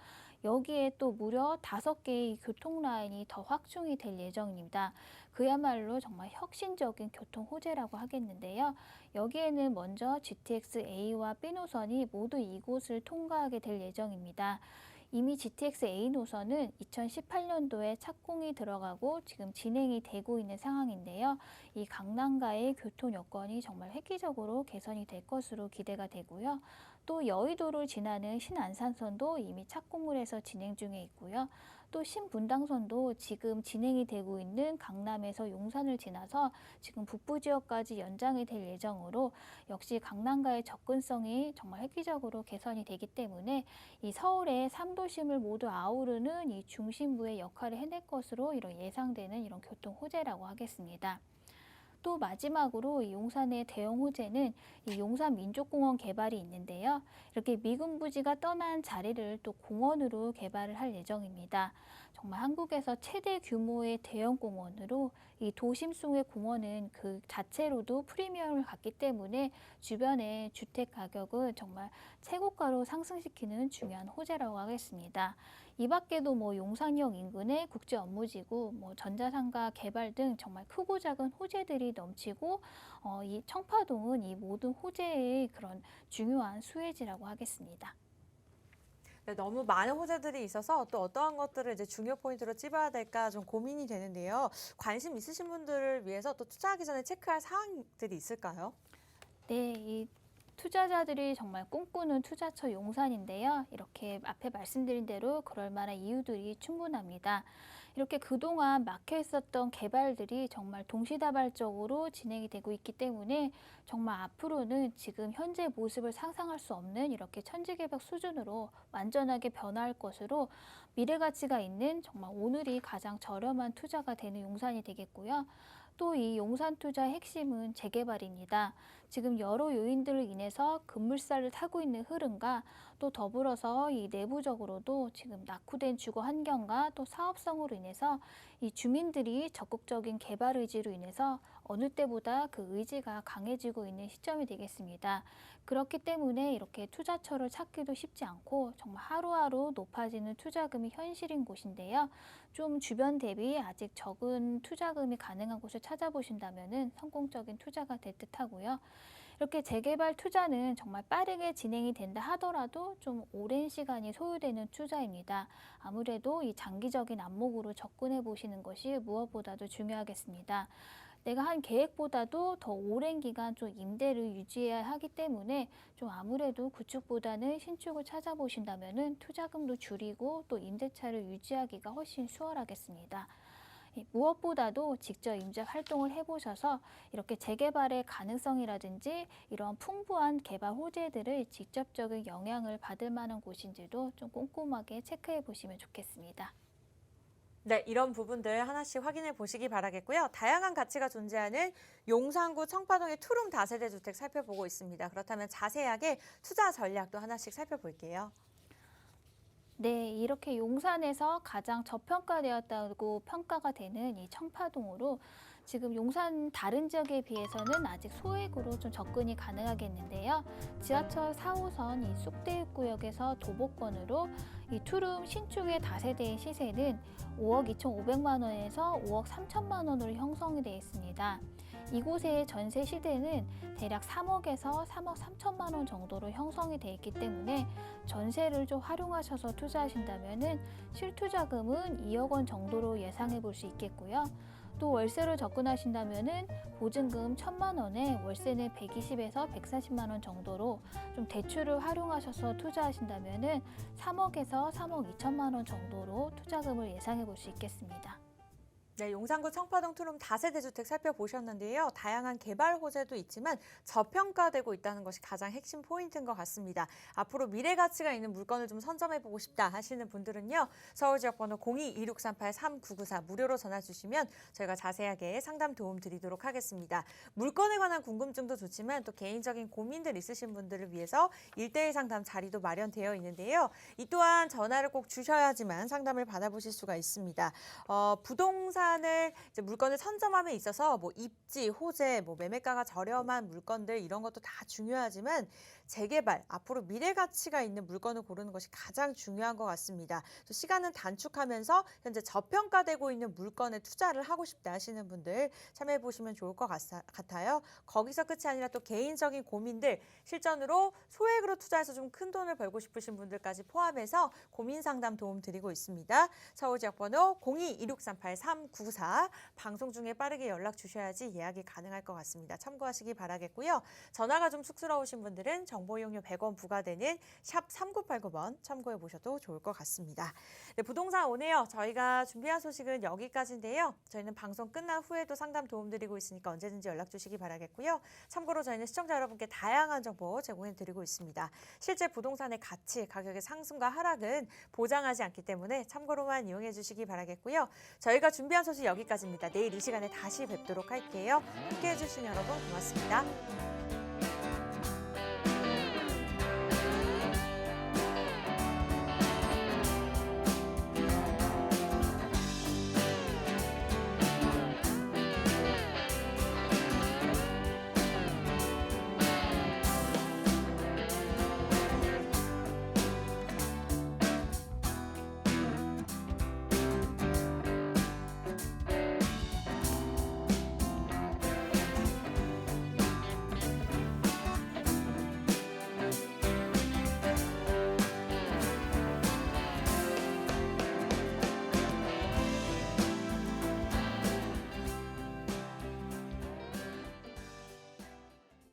여기에 또 무려 5개의 교통 라인이 더 확충이 될 예정입니다. 그야말로 정말 혁신적인 교통 호재라고 하겠는데요. 여기에는 먼저 GTX A와 B 노선이 모두 이곳을 통과하게 될 예정입니다. 이미 GTX A 노선은 2018년도에 착공이 들어가고 지금 진행이 되고 있는 상황인데요. 이 강남과의 교통 여건이 정말 획기적으로 개선이 될 것으로 기대가 되고요. 또 여의도를 지나는 신안산선도 이미 착공을 해서 진행 중에 있고요. 또 신분당선도 지금 진행이 되고 있는 강남에서 용산을 지나서 지금 북부 지역까지 연장이 될 예정으로 역시 강남과의 접근성이 정말 획기적으로 개선이 되기 때문에 이 서울의 3도심을 모두 아우르는 이 중심부의 역할을 해낼 것으로 이런 예상되는 이런 교통 호재라고 하겠습니다. 또 마지막으로 이 용산의 대형 호재는 이 용산 민족공원 개발이 있는데요. 이렇게 미군 부지가 떠난 자리를 또 공원으로 개발을 할 예정입니다. 정말 한국에서 최대 규모의 대형 공원으로 이 도심 속의 공원은 그 자체로도 프리미엄을 갖기 때문에 주변의 주택 가격을 정말 최고가로 상승시키는 중요한 호재라고 하겠습니다. 이 밖에도 뭐 용산역 인근의 국제 업무지구, 뭐 전자상가 개발 등 정말 크고 작은 호재들이 넘치고 이 청파동은 이 모든 호재의 그런 중요한 수혜지라고 하겠습니다. 네, 너무 많은 호재들이 있어서 또 어떠한 것들을 이제 중요 포인트로 찝어야 될까 좀 고민이 되는데요. 관심 있으신 분들을 위해서 또 투자하기 전에 체크할 사항들이 있을까요? 네, 이 투자자들이 정말 꿈꾸는 투자처 용산인데요. 이렇게 앞에 말씀드린 대로 그럴 만한 이유들이 충분합니다. 이렇게 그동안 막혀 있었던 개발들이 정말 동시다발적으로 진행이 되고 있기 때문에 정말 앞으로는 지금 현재 모습을 상상할 수 없는 이렇게 천지개벽 수준으로 완전하게 변화할 것으로 미래 가치가 있는 정말 오늘이 가장 저렴한 투자가 되는 용산이 되겠고요. 또 이 용산 투자의 핵심은 재개발입니다. 지금 여러 요인들로 인해서 급물살을 타고 있는 흐름과 또 더불어서 이 내부적으로도 지금 낙후된 주거 환경과 또 사업성으로 인해서 이 주민들이 적극적인 개발 의지로 인해서 어느 때보다 그 의지가 강해지고 있는 시점이 되겠습니다. 그렇기 때문에 이렇게 투자처를 찾기도 쉽지 않고 정말 하루하루 높아지는 투자금이 현실인 곳인데요. 좀 주변 대비 아직 적은 투자금이 가능한 곳을 찾아보신다면 성공적인 투자가 될 듯하고요. 이렇게 재개발 투자는 정말 빠르게 진행이 된다 하더라도 좀 오랜 시간이 소요되는 투자입니다. 아무래도 이 장기적인 안목으로 접근해 보시는 것이 무엇보다도 중요하겠습니다. 내가 한 계획보다도 더 오랜 기간 좀 임대를 유지해야 하기 때문에 좀 아무래도 구축보다는 신축을 찾아보신다면 투자금도 줄이고 또 임대차를 유지하기가 훨씬 수월하겠습니다. 무엇보다도 직접 임대 활동을 해보셔서 이렇게 재개발의 가능성이라든지 이런 풍부한 개발 호재들을 직접적인 영향을 받을 만한 곳인지도 좀 꼼꼼하게 체크해 보시면 좋겠습니다. 네, 이런 부분들 하나씩 확인해 보시기 바라겠고요. 다양한 가치가 존재하는 용산구 청파동의 투룸 다세대 주택 살펴보고 있습니다. 그렇다면 자세하게 투자 전략도 하나씩 살펴볼게요. 네, 이렇게 용산에서 가장 저평가되었다고 평가가 되는 이 청파동으로 지금 용산 다른 지역에 비해서는 아직 소액으로 좀 접근이 가능하겠는데요. 지하철 4호선 이 쑥대육구역에서 도보권으로 이 투룸 신축의 다세대의 시세는 5억 2,500만 원에서 5억 3천만 원으로 형성이 되어 있습니다. 이곳의 전세 시대는 대략 3억에서 3억 3천만 원 정도로 형성이 되어 있기 때문에 전세를 좀 활용하셔서 투자하신다면 실투자금은 2억 원 정도로 예상해 볼 수 있겠고요. 또 월세로 접근하신다면 보증금 1,000만 원에 월세는 120에서 140만 원 정도로 좀 대출을 활용하셔서 투자하신다면 3억에서 3억 2천만 원 정도로 투자금을 예상해 볼 수 있겠습니다. 네, 용산구 청파동 투룸 다세대 주택 살펴보셨는데요. 다양한 개발 호재도 있지만 저평가되고 있다는 것이 가장 핵심 포인트인 것 같습니다. 앞으로 미래 가치가 있는 물건을 좀 선점해보고 싶다 하시는 분들은요. 서울지역번호 02-2638-3994 무료로 전화 주시면 저희가 자세하게 상담 도움 드리도록 하겠습니다. 물건에 관한 궁금증도 좋지만 또 개인적인 고민들 있으신 분들을 위해서 1:1 상담 자리도 마련되어 있는데요. 이 또한 전화를 꼭 주셔야지만 상담을 받아보실 수가 있습니다. 부동산을 이제 물건을 선점함에 있어서 뭐 입지, 호재, 뭐 매매가가 저렴한 물건들 이런 것도 다 중요하지만 재개발, 앞으로 미래 가치가 있는 물건을 고르는 것이 가장 중요한 것 같습니다. 또 시간은 단축하면서 현재 저평가되고 있는 물건에 투자를 하고 싶다 하시는 분들 참여해 보시면 좋을 것 같아요. 거기서 끝이 아니라 또 개인적인 고민들, 실전으로 소액으로 투자해서 좀 큰 돈을 벌고 싶으신 분들까지 포함해서 고민 상담 도움 드리고 있습니다. 서울지역번호 02-2638-3994 방송 중에 빠르게 연락 주셔야지 예약이 가능할 것 같습니다. 참고하시기 바라겠고요. 전화가 좀 쑥스러우신 분들은 정보 이용료 100원 부과되는 샵 3989번 참고해 보셔도 좋을 것 같습니다. 네, 부동산 오네요. 저희가 준비한 소식은 여기까지인데요. 저희는 방송 끝난 후에도 상담 도움 드리고 있으니까 언제든지 연락 주시기 바라겠고요. 참고로 저희는 시청자 여러분께 다양한 정보 제공해 드리고 있습니다. 실제 부동산의 가치, 가격의 상승과 하락은 보장하지 않기 때문에 참고로만 이용해 주시기 바라겠고요. 저희가 준비한 소식 여기까지입니다. 내일 이 시간에 다시 뵙도록 할게요. 함께해 주신 여러분 고맙습니다.